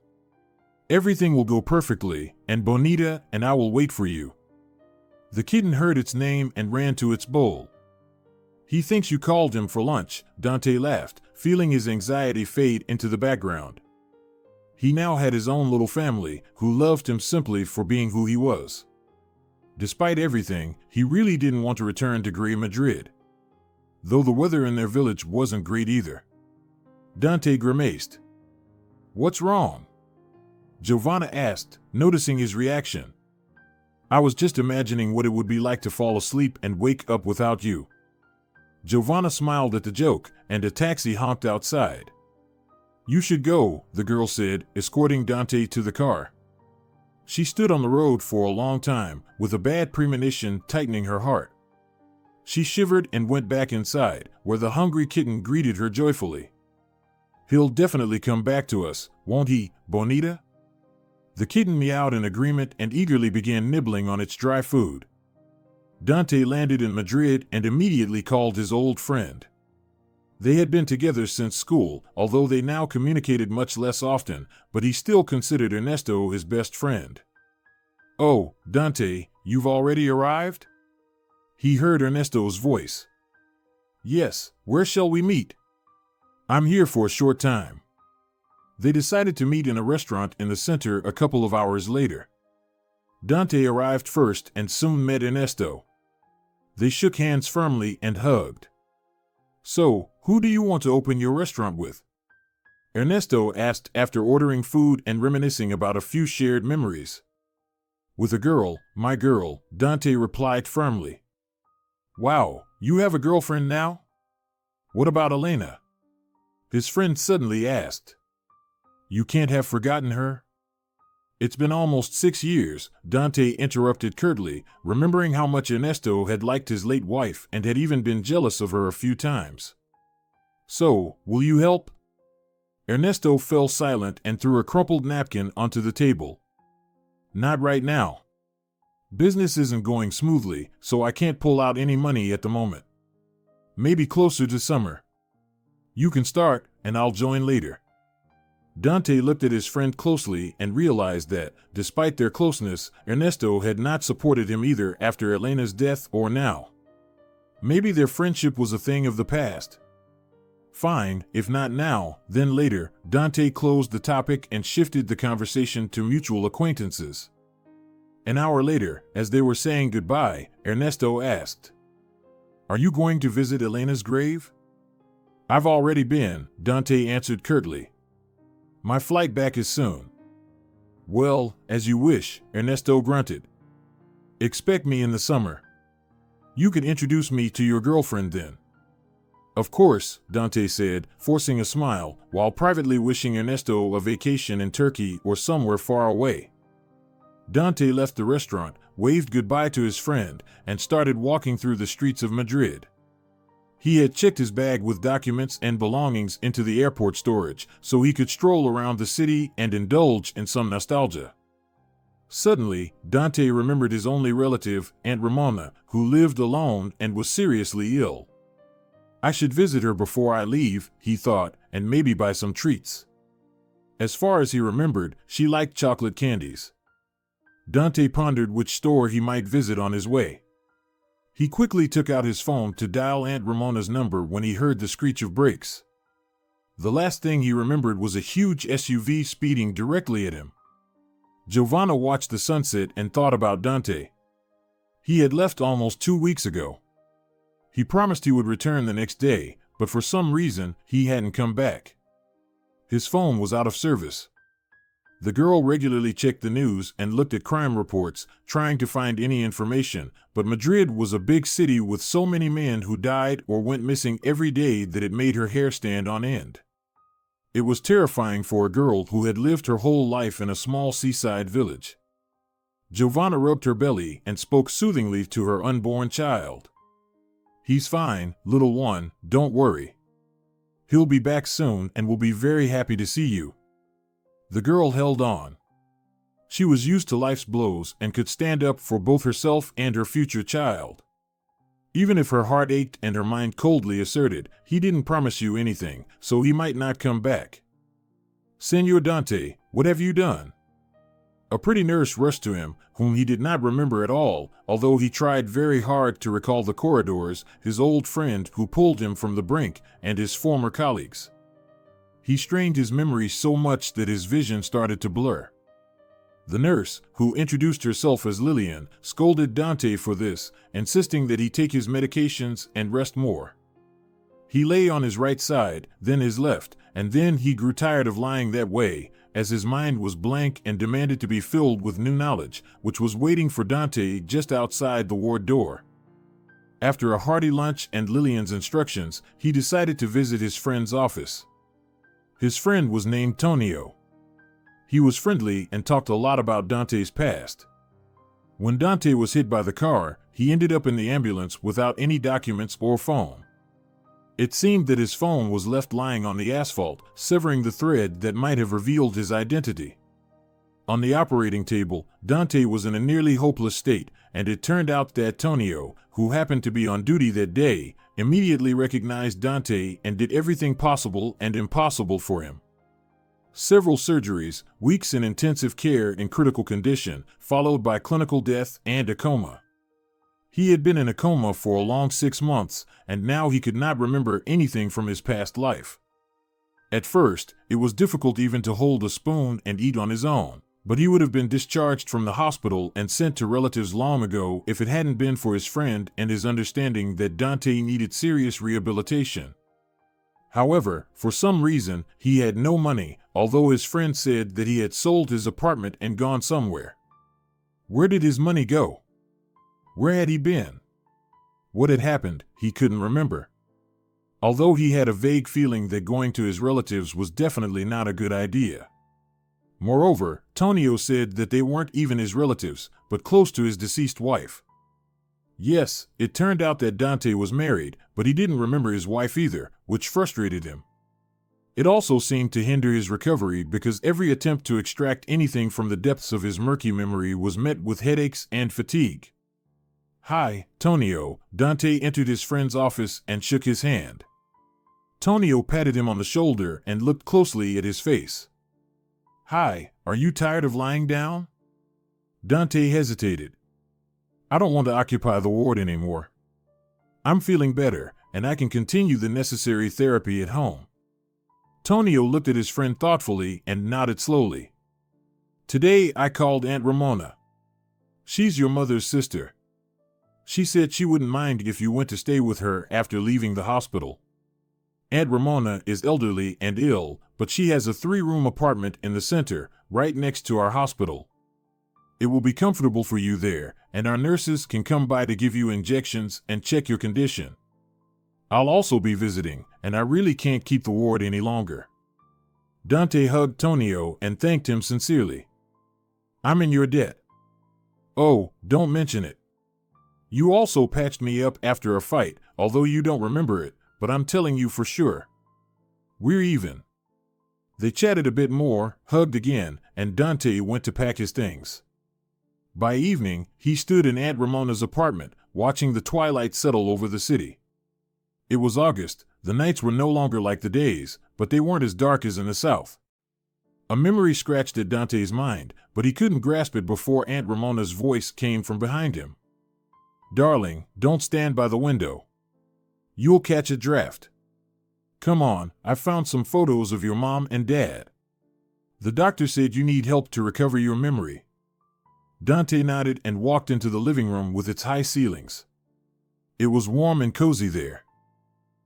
Everything will go perfectly, and Bonita and I will wait for you." The kitten heard its name and ran to its bowl. "He thinks you called him for lunch," Dante laughed, feeling his anxiety fade into the background. He now had his own little family, who loved him simply for being who he was. Despite everything, he really didn't want to return to Grey Madrid. Though the weather in their village wasn't great either. Dante grimaced. What's wrong? Giovanna asked, noticing his reaction. I was just imagining what it would be like to fall asleep and wake up without you. Giovanna smiled at the joke, and a taxi honked outside. You should go, the girl said, escorting Dante to the car. She stood on the road for a long time, with a bad premonition tightening her heart. She shivered and went back inside, where the hungry kitten greeted her joyfully. He'll definitely come back to us, won't he, Bonita? The kitten meowed in agreement and eagerly began nibbling on its dry food. Dante landed in Madrid and immediately called his old friend. They had been together since school, although they now communicated much less often, but he still considered Ernesto his best friend. Oh, Dante, you've already arrived? He heard Ernesto's voice. Yes, where shall we meet? I'm here for a short time. They decided to meet in a restaurant in the center a couple of hours later. Dante arrived first and soon met Ernesto. They shook hands firmly and hugged. So, who do you want to open your restaurant with? Ernesto asked after ordering food and reminiscing about a few shared memories. With a girl, my girl, Dante replied firmly. Wow, you have a girlfriend now? What about Elena? His friend suddenly asked. You can't have forgotten her? It's been almost 6 years, Dante interrupted curtly, remembering how much Ernesto had liked his late wife and had even been jealous of her a few times. So, will you help? Ernesto fell silent and threw a crumpled napkin onto the table. Not right now. Business isn't going smoothly, so I can't pull out any money at the moment. Maybe closer to summer. You can start, and I'll join later. Dante looked at his friend closely and realized that, despite their closeness, Ernesto had not supported him either after Elena's death or now. Maybe their friendship was a thing of the past. Fine, if not now, then later. Dante closed the topic and shifted the conversation to mutual acquaintances. An hour later, as they were saying goodbye, Ernesto asked, Are you going to visit Elena's grave? I've already been, Dante answered curtly. My flight back is soon. Well, as you wish, Ernesto grunted. Expect me in the summer. You can introduce me to your girlfriend then. Of course, Dante said, forcing a smile, while privately wishing Ernesto a vacation in Turkey or somewhere far away. Dante left the restaurant, waved goodbye to his friend, and started walking through the streets of Madrid. He had checked his bag with documents and belongings into the airport storage, so he could stroll around the city and indulge in some nostalgia. Suddenly, Dante remembered his only relative, Aunt Ramona, who lived alone and was seriously ill. I should visit her before I leave, he thought, and maybe buy some treats. As far as he remembered, she liked chocolate candies. Dante pondered which store he might visit on his way. He quickly took out his phone to dial Aunt Ramona's number when he heard the screech of brakes. The last thing he remembered was a huge SUV speeding directly at him. Giovanna watched the sunset and thought about Dante. He had left almost 2 weeks ago. He promised he would return the next day, but for some reason, he hadn't come back. His phone was out of service. The girl regularly checked the news and looked at crime reports, trying to find any information, but Madrid was a big city with so many men who died or went missing every day that it made her hair stand on end. It was terrifying for a girl who had lived her whole life in a small seaside village. Giovanna rubbed her belly and spoke soothingly to her unborn child. He's fine, little one, don't worry. He'll be back soon and will be very happy to see you. The girl held on. She was used to life's blows and could stand up for both herself and her future child. Even if her heart ached and her mind coldly asserted, he didn't promise you anything, so he might not come back. Senor Dante, what have you done? A pretty nurse rushed to him, whom he did not remember at all, although he tried very hard to recall the corridors, his old friend who pulled him from the brink, and his former colleagues. He strained his memory so much that his vision started to blur. The nurse, who introduced herself as Lillian, scolded Dante for this, insisting that he take his medications and rest more. He lay on his right side, then his left, and then he grew tired of lying that way, as his mind was blank and demanded to be filled with new knowledge, which was waiting for Dante just outside the ward door. After a hearty lunch and Lillian's instructions, he decided to visit his friend's office. His friend was named Tonio. He was friendly and talked a lot about Dante's past. When Dante was hit by the car, he ended up in the ambulance without any documents or phone. It seemed that his phone was left lying on the asphalt, severing the thread that might have revealed his identity. On the operating table, Dante was in a nearly hopeless state, and it turned out that Tonio, who happened to be on duty that day, immediately recognized Dante and did everything possible and impossible for him. Several surgeries, weeks in intensive care in critical condition, followed by clinical death and a coma. He had been in a coma for a long 6 months, and now he could not remember anything from his past life. At first, it was difficult even to hold a spoon and eat on his own, but he would have been discharged from the hospital and sent to relatives long ago if it hadn't been for his friend and his understanding that Dante needed serious rehabilitation. However, for some reason, he had no money, although his friend said that he had sold his apartment and gone somewhere. Where did his money go? Where had he been? What had happened, he couldn't remember. Although he had a vague feeling that going to his relatives was definitely not a good idea. Moreover, Tonio said that they weren't even his relatives, but close to his deceased wife. Yes, it turned out that Dante was married, but he didn't remember his wife either, which frustrated him. It also seemed to hinder his recovery because every attempt to extract anything from the depths of his murky memory was met with headaches and fatigue. "Hi, Tonio." Dante entered his friend's office and shook his hand. Tonio patted him on the shoulder and looked closely at his face. "Hi, are you tired of lying down?" Dante hesitated. "I don't want to occupy the ward anymore. I'm feeling better, and I can continue the necessary therapy at home." Tonio looked at his friend thoughtfully and nodded slowly. "Today I called Aunt Ramona. She's your mother's sister. She said she wouldn't mind if you went to stay with her after leaving the hospital. Aunt Ramona is elderly and ill, but she has a 3-room apartment in the center, right next to our hospital. It will be comfortable for you there, and our nurses can come by to give you injections and check your condition. I'll also be visiting, and I really can't keep the ward any longer." Dante hugged Tonio and thanked him sincerely. "I'm in your debt." "Oh, don't mention it. You also patched me up after a fight, although you don't remember it, but I'm telling you for sure. We're even." They chatted a bit more, hugged again, and Dante went to pack his things. By evening, he stood in Aunt Ramona's apartment, watching the twilight settle over the city. It was August, the nights were no longer like the days, but they weren't as dark as in the south. A memory scratched at Dante's mind, but he couldn't grasp it before Aunt Ramona's voice came from behind him. "Darling, don't stand by the window. You'll catch a draft. Come on, I found some photos of your mom and dad. The doctor said you need help to recover your memory." Dante nodded and walked into the living room with its high ceilings. It was warm and cozy there.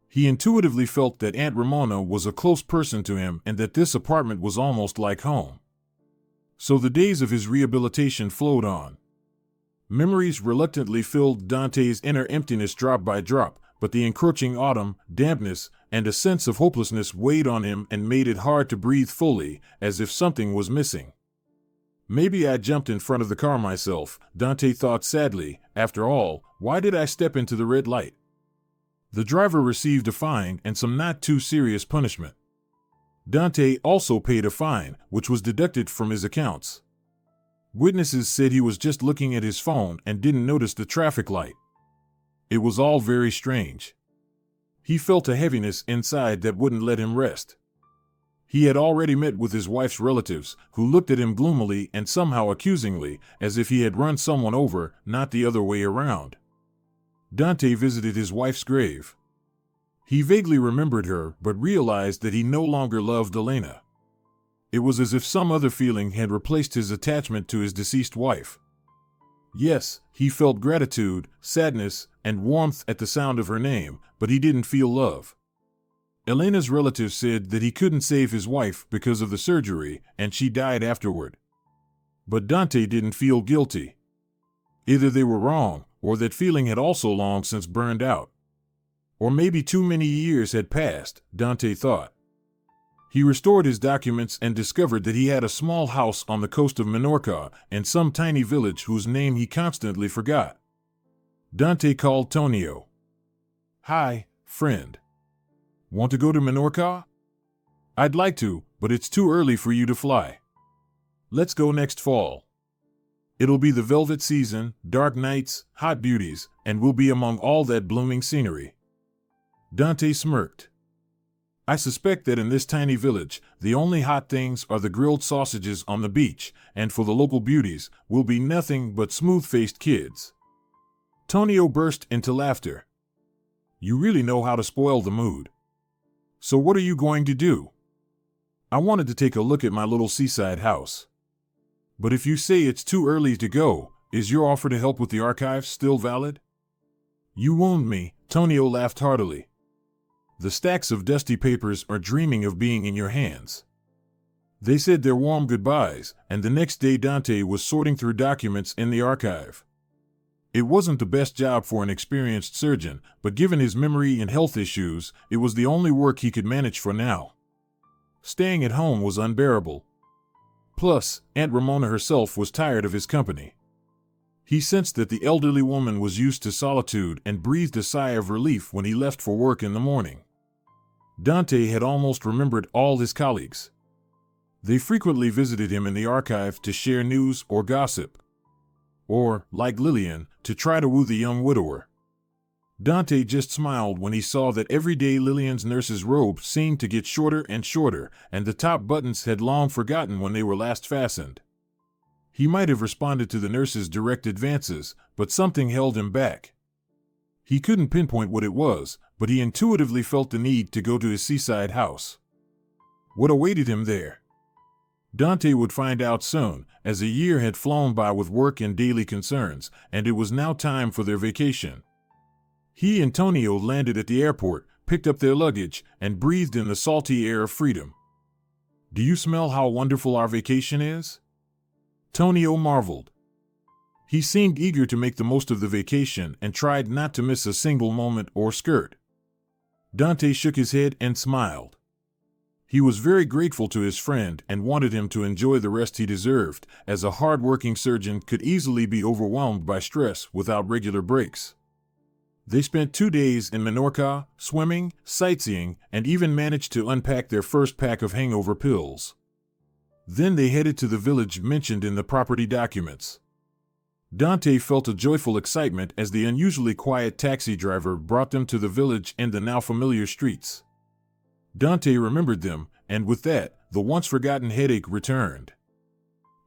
He intuitively felt that Aunt Ramona was a close person to him and that this apartment was almost like home. So the days of his rehabilitation flowed on. Memories reluctantly filled Dante's inner emptiness drop by drop, but the encroaching autumn, dampness, and a sense of hopelessness weighed on him and made it hard to breathe fully, as if something was missing. Maybe I jumped in front of the car myself, Dante thought sadly. After all, why did I step into the red light? The driver received a fine and some not too serious punishment. Dante also paid a fine, which was deducted from his accounts. Witnesses said he was just looking at his phone and didn't notice the traffic light. It was all very strange. He felt a heaviness inside that wouldn't let him rest. He had already met with his wife's relatives, who looked at him gloomily and somehow accusingly, as if he had run someone over, not the other way around. Dante visited his wife's grave. He vaguely remembered her, but realized that he no longer loved Elena. It was as if some other feeling had replaced his attachment to his deceased wife. Yes, he felt gratitude, sadness, and warmth at the sound of her name, but he didn't feel love. Elena's relatives said that he couldn't save his wife because of the surgery, and she died afterward. But Dante didn't feel guilty. Either they were wrong, or that feeling had also long since burned out. Or maybe too many years had passed, Dante thought. He restored his documents and discovered that he had a small house on the coast of Minorca in some tiny village whose name he constantly forgot. Dante called Tonio. "Hi, friend. Want to go to Minorca?" "I'd like to, but it's too early for you to fly. Let's go next fall. It'll be the velvet season, dark nights, hot beauties, and we'll be among all that blooming scenery." Dante smirked. "I suspect that in this tiny village, the only hot things are the grilled sausages on the beach, and for the local beauties, will be nothing but smooth-faced kids." Tonio burst into laughter. "You really know how to spoil the mood. So what are you going to do?" "I wanted to take a look at my little seaside house. But if you say it's too early to go, is your offer to help with the archives still valid?" "You wound me," Tonio laughed heartily. "The stacks of dusty papers are dreaming of being in your hands." They said their warm goodbyes, and the next day Dante was sorting through documents in the archive. It wasn't the best job for an experienced surgeon, but given his memory and health issues, it was the only work he could manage for now. Staying at home was unbearable. Plus, Aunt Ramona herself was tired of his company. He sensed that the elderly woman was used to solitude and breathed a sigh of relief when he left for work in the morning. Dante had almost remembered all his colleagues. They frequently visited him in the archive to share news or gossip. Or, like Lillian, to try to woo the young widower. Dante just smiled when he saw that every day Lillian's nurse's robe seemed to get shorter and shorter, and the top buttons had long forgotten when they were last fastened. He might have responded to the nurse's direct advances, but something held him back. He couldn't pinpoint what it was, but he intuitively felt the need to go to his seaside house. What awaited him there? Dante would find out soon, as a year had flown by with work and daily concerns, and it was now time for their vacation. He and Tonio landed at the airport, picked up their luggage, and breathed in the salty air of freedom. "Do you smell how wonderful our vacation is?" Tonio marveled. He seemed eager to make the most of the vacation and tried not to miss a single moment or skirt. Dante shook his head and smiled. He was very grateful to his friend and wanted him to enjoy the rest he deserved, as a hard-working surgeon could easily be overwhelmed by stress without regular breaks. They spent 2 days in Minorca, swimming, sightseeing, and even managed to unpack their first pack of hangover pills. Then they headed to the village mentioned in the property documents. Dante felt a joyful excitement as the unusually quiet taxi driver brought them to the village and the now familiar streets. Dante remembered them, and with that, the once-forgotten headache returned.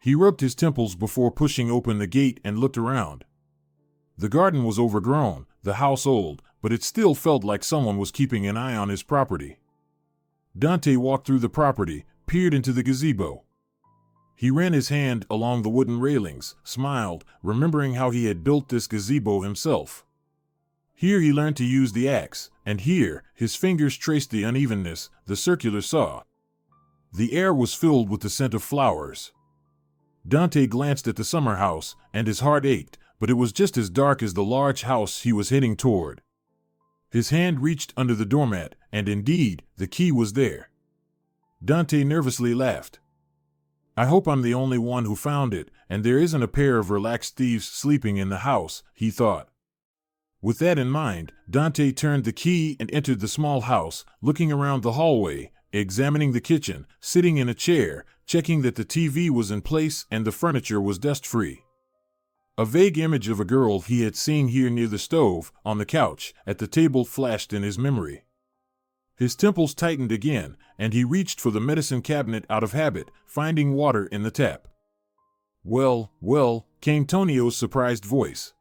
He rubbed his temples before pushing open the gate and looked around. The garden was overgrown, the house old, but it still felt like someone was keeping an eye on his property. Dante walked through the property, peered into the gazebo. He ran his hand along the wooden railings, smiled, remembering how he had built this gazebo himself. Here he learned to use the axe, and here his fingers traced the unevenness, the circular saw. The air was filled with the scent of flowers. Dante glanced at the summer house, and his heart ached, but it was just as dark as the large house he was heading toward. His hand reached under the doormat, and indeed, the key was there. Dante nervously laughed. "I hope I'm the only one who found it, and there isn't a pair of relaxed thieves sleeping in the house," he thought. With that in mind, Dante turned the key and entered the small house, looking around the hallway, examining the kitchen, sitting in a chair, checking that the TV was in place and the furniture was dust-free. A vague image of a girl he had seen here near the stove, on the couch, at the table flashed in his memory. His temples tightened again, and he reached for the medicine cabinet out of habit, finding water in the tap. "Well, well," came Tonio's surprised voice.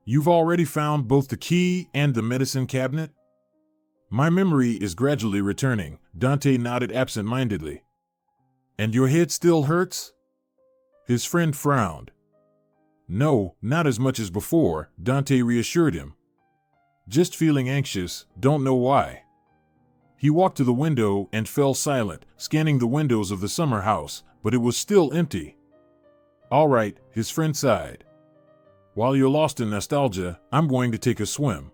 "You've already found both the key and the medicine cabinet?" "My memory is gradually returning," Dante nodded absent-mindedly. "And your head still hurts?" His friend frowned. "No, not as much as before," Dante reassured him. "Just feeling anxious, don't know why." He walked to the window and fell silent, scanning the windows of the summer house, but it was still empty. "All right," his friend sighed. "While you're lost in nostalgia, I'm going to take a swim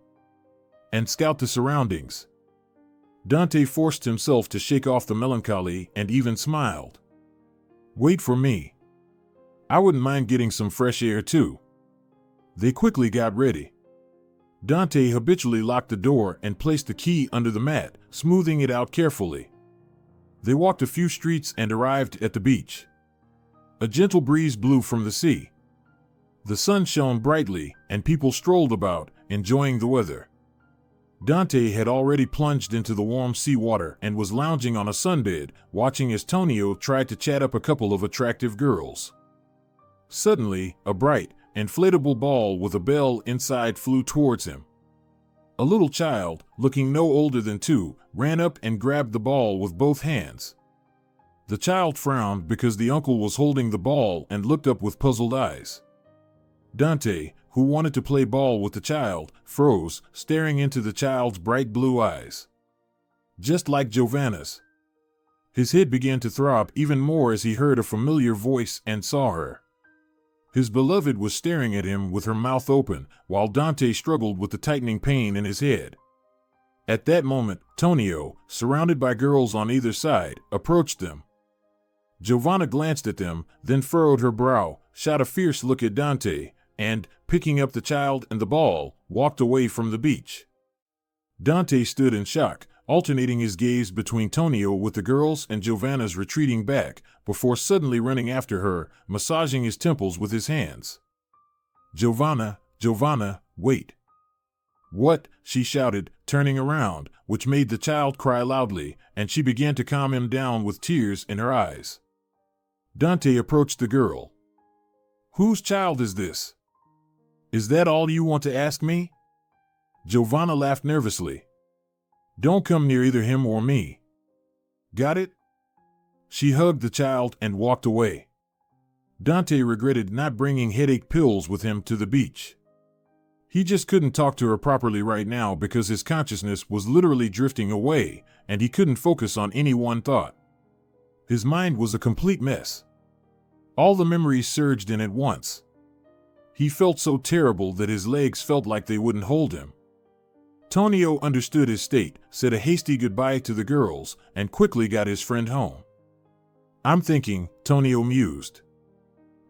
and scout the surroundings." Dante forced himself to shake off the melancholy and even smiled. "Wait for me. I wouldn't mind getting some fresh air too." They quickly got ready. Dante habitually locked the door and placed the key under the mat, smoothing it out carefully. They walked a few streets and arrived at the beach. A gentle breeze blew from the sea. The sun shone brightly, and people strolled about, enjoying the weather. Dante had already plunged into the warm seawater and was lounging on a sunbed, watching as Tonio tried to chat up a couple of attractive girls. Suddenly, a bright, inflatable ball with a bell inside flew towards him. A little child, looking no older than 2, ran up and grabbed the ball with both hands. The child frowned because the uncle was holding the ball and looked up with puzzled eyes. Dante, who wanted to play ball with the child, froze, staring into the child's bright blue eyes. Just like Giovanna's. His head began to throb even more as he heard a familiar voice and saw her. His beloved was staring at him with her mouth open, while Dante struggled with the tightening pain in his head. At that moment, Tonio, surrounded by girls on either side, approached them. Giovanna glanced at them, then furrowed her brow, shot a fierce look at Dante, and, picking up the child and the ball, walked away from the beach. Dante stood in shock, alternating his gaze between Tonio with the girls and Giovanna's retreating back, before suddenly running after her, massaging his temples with his hands. "Giovanna, Giovanna, wait." "What?" she shouted, turning around, which made the child cry loudly, and she began to calm him down with tears in her eyes. Dante approached the girl. "Whose child is this? Is that all you want to ask me?" Giovanna laughed nervously. "Don't come near either him or me. Got it?" She hugged the child and walked away. Dante regretted not bringing headache pills with him to the beach. He just couldn't talk to her properly right now because his consciousness was literally drifting away, and he couldn't focus on any one thought. His mind was a complete mess. All the memories surged in at once. He felt so terrible that his legs felt like they wouldn't hold him. Tonio understood his state, said a hasty goodbye to the girls, and quickly got his friend home. "I'm thinking," Tonio mused.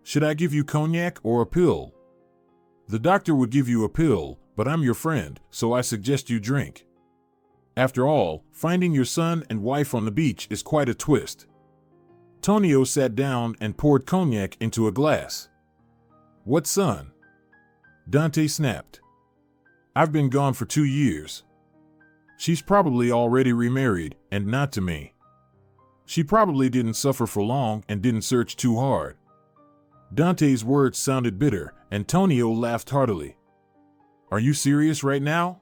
"Should I give you cognac or a pill? The doctor would give you a pill, but I'm your friend, so I suggest you drink. After all, finding your son and wife on the beach is quite a twist." Tonio sat down and poured cognac into a glass. "What son?" Dante snapped. "I've been gone for 2 years. She's probably already remarried, and not to me. She probably didn't suffer for long and didn't search too hard." Dante's words sounded bitter, and Tonio laughed heartily. "Are you serious right now?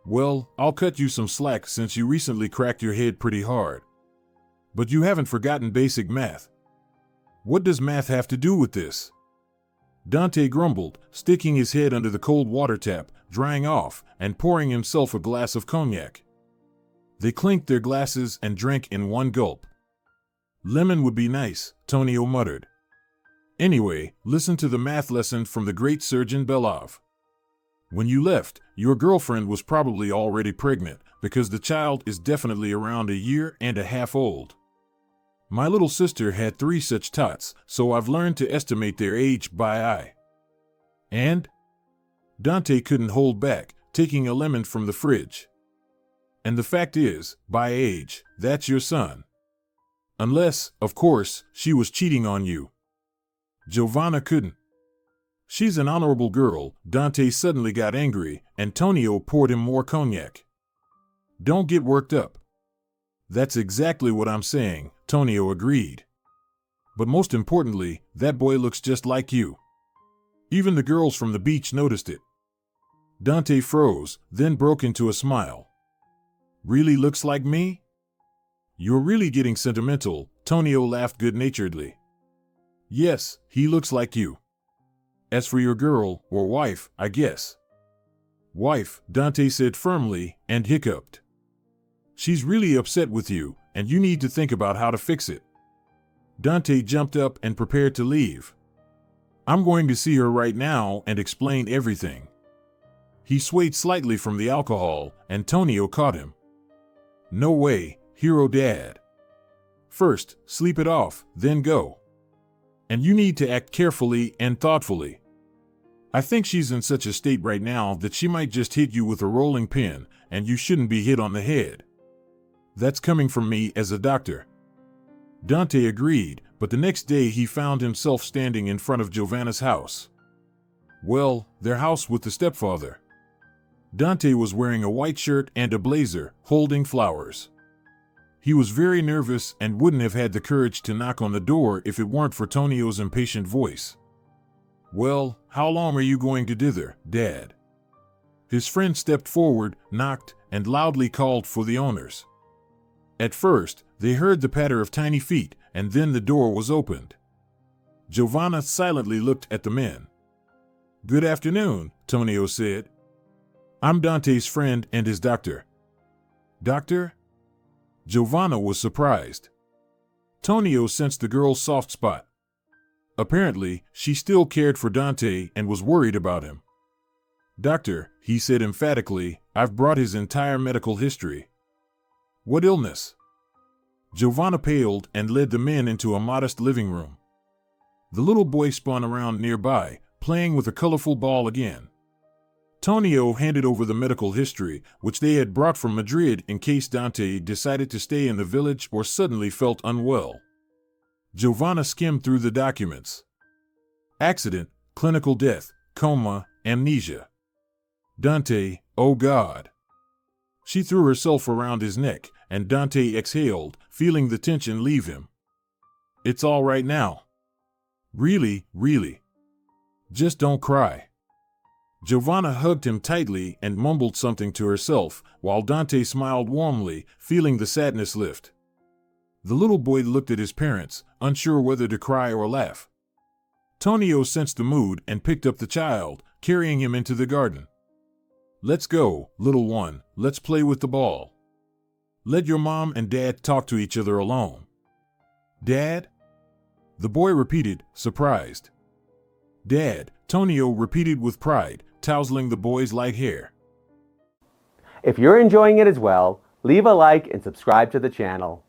Well, I'll cut you some slack since you recently cracked your head pretty hard. But you haven't forgotten basic math. What does math have to do with this?" Dante grumbled, sticking his head under the cold water tap, drying off, and pouring himself a glass of cognac. They clinked their glasses and drank in one gulp. "Lemon would be nice," Tonio muttered. "Anyway, listen to the math lesson from the great surgeon Belov. When you left, your girlfriend was probably already pregnant, because the child is definitely around 1.5 years old. My little sister had 3 such tots, so I've learned to estimate their age by eye. And?" Dante couldn't hold back, taking a lemon from the fridge. "And the fact is, by age, that's your son. Unless, of course, she was cheating on you." Giovanna couldn't. "She's an honorable girl." Dante suddenly got angry, and Tonio poured him more cognac. "Don't get worked up." "That's exactly what I'm saying," Tonio agreed. "But most importantly, that boy looks just like you." Even the girls from the beach noticed it. Dante froze, then broke into a smile. "Really looks like me?" "You're really getting sentimental," Tonio laughed good-naturedly. "Yes, he looks like you. As for your girl, or wife, I guess." "Wife," Dante said firmly, and hiccuped. She's really upset with you, and you need to think about how to fix it. Dante jumped up and prepared to leave. I'm going to see her right now and explain everything. He swayed slightly from the alcohol, and Tonio caught him. No way, hero dad. First, sleep it off, then go. And you need to act carefully and thoughtfully. I think she's in such a state right now that she might just hit you with a rolling pin, and you shouldn't be hit on the head. That's coming from me as a doctor. Dante agreed, but the next day he found himself standing in front of Giovanna's house. Well, their house with the stepfather. Dante was wearing a white shirt and a blazer, holding flowers. He was very nervous and wouldn't have had the courage to knock on the door if it weren't for Tonio's impatient voice. Well, how long are you going to dither, Dad? His friend stepped forward, knocked, and loudly called for the owners. At first, they heard the patter of tiny feet, and then the door was opened. Giovanna silently looked at the men. Good afternoon, Tonio said. I'm Dante's friend and his doctor. Doctor? Giovanna was surprised. Tonio sensed the girl's soft spot. Apparently, she still cared for Dante and was worried about him. Doctor, he said emphatically, I've brought his entire medical history. What illness? Giovanna paled and led the men into a modest living room. The little boy spun around nearby, playing with a colorful ball again. Tonio handed over the medical history, which they had brought from Madrid in case Dante decided to stay in the village or suddenly felt unwell. Giovanna skimmed through the documents. Accident, clinical death, coma, amnesia. Dante, oh God. She threw herself around his neck, and Dante exhaled, feeling the tension leave him. It's all right now. Really, really. Just don't cry. Giovanna hugged him tightly and mumbled something to herself, while Dante smiled warmly, feeling the sadness lift. The little boy looked at his parents, unsure whether to cry or laugh. Tonio sensed the mood and picked up the child, carrying him into the garden. Let's go, little one, let's play with the ball. Let your mom and dad talk to each other alone. Dad? The boy repeated, surprised. Dad, Tonio repeated with pride, tousling the boy's light hair. If you're enjoying it as well, leave a like and subscribe to the channel.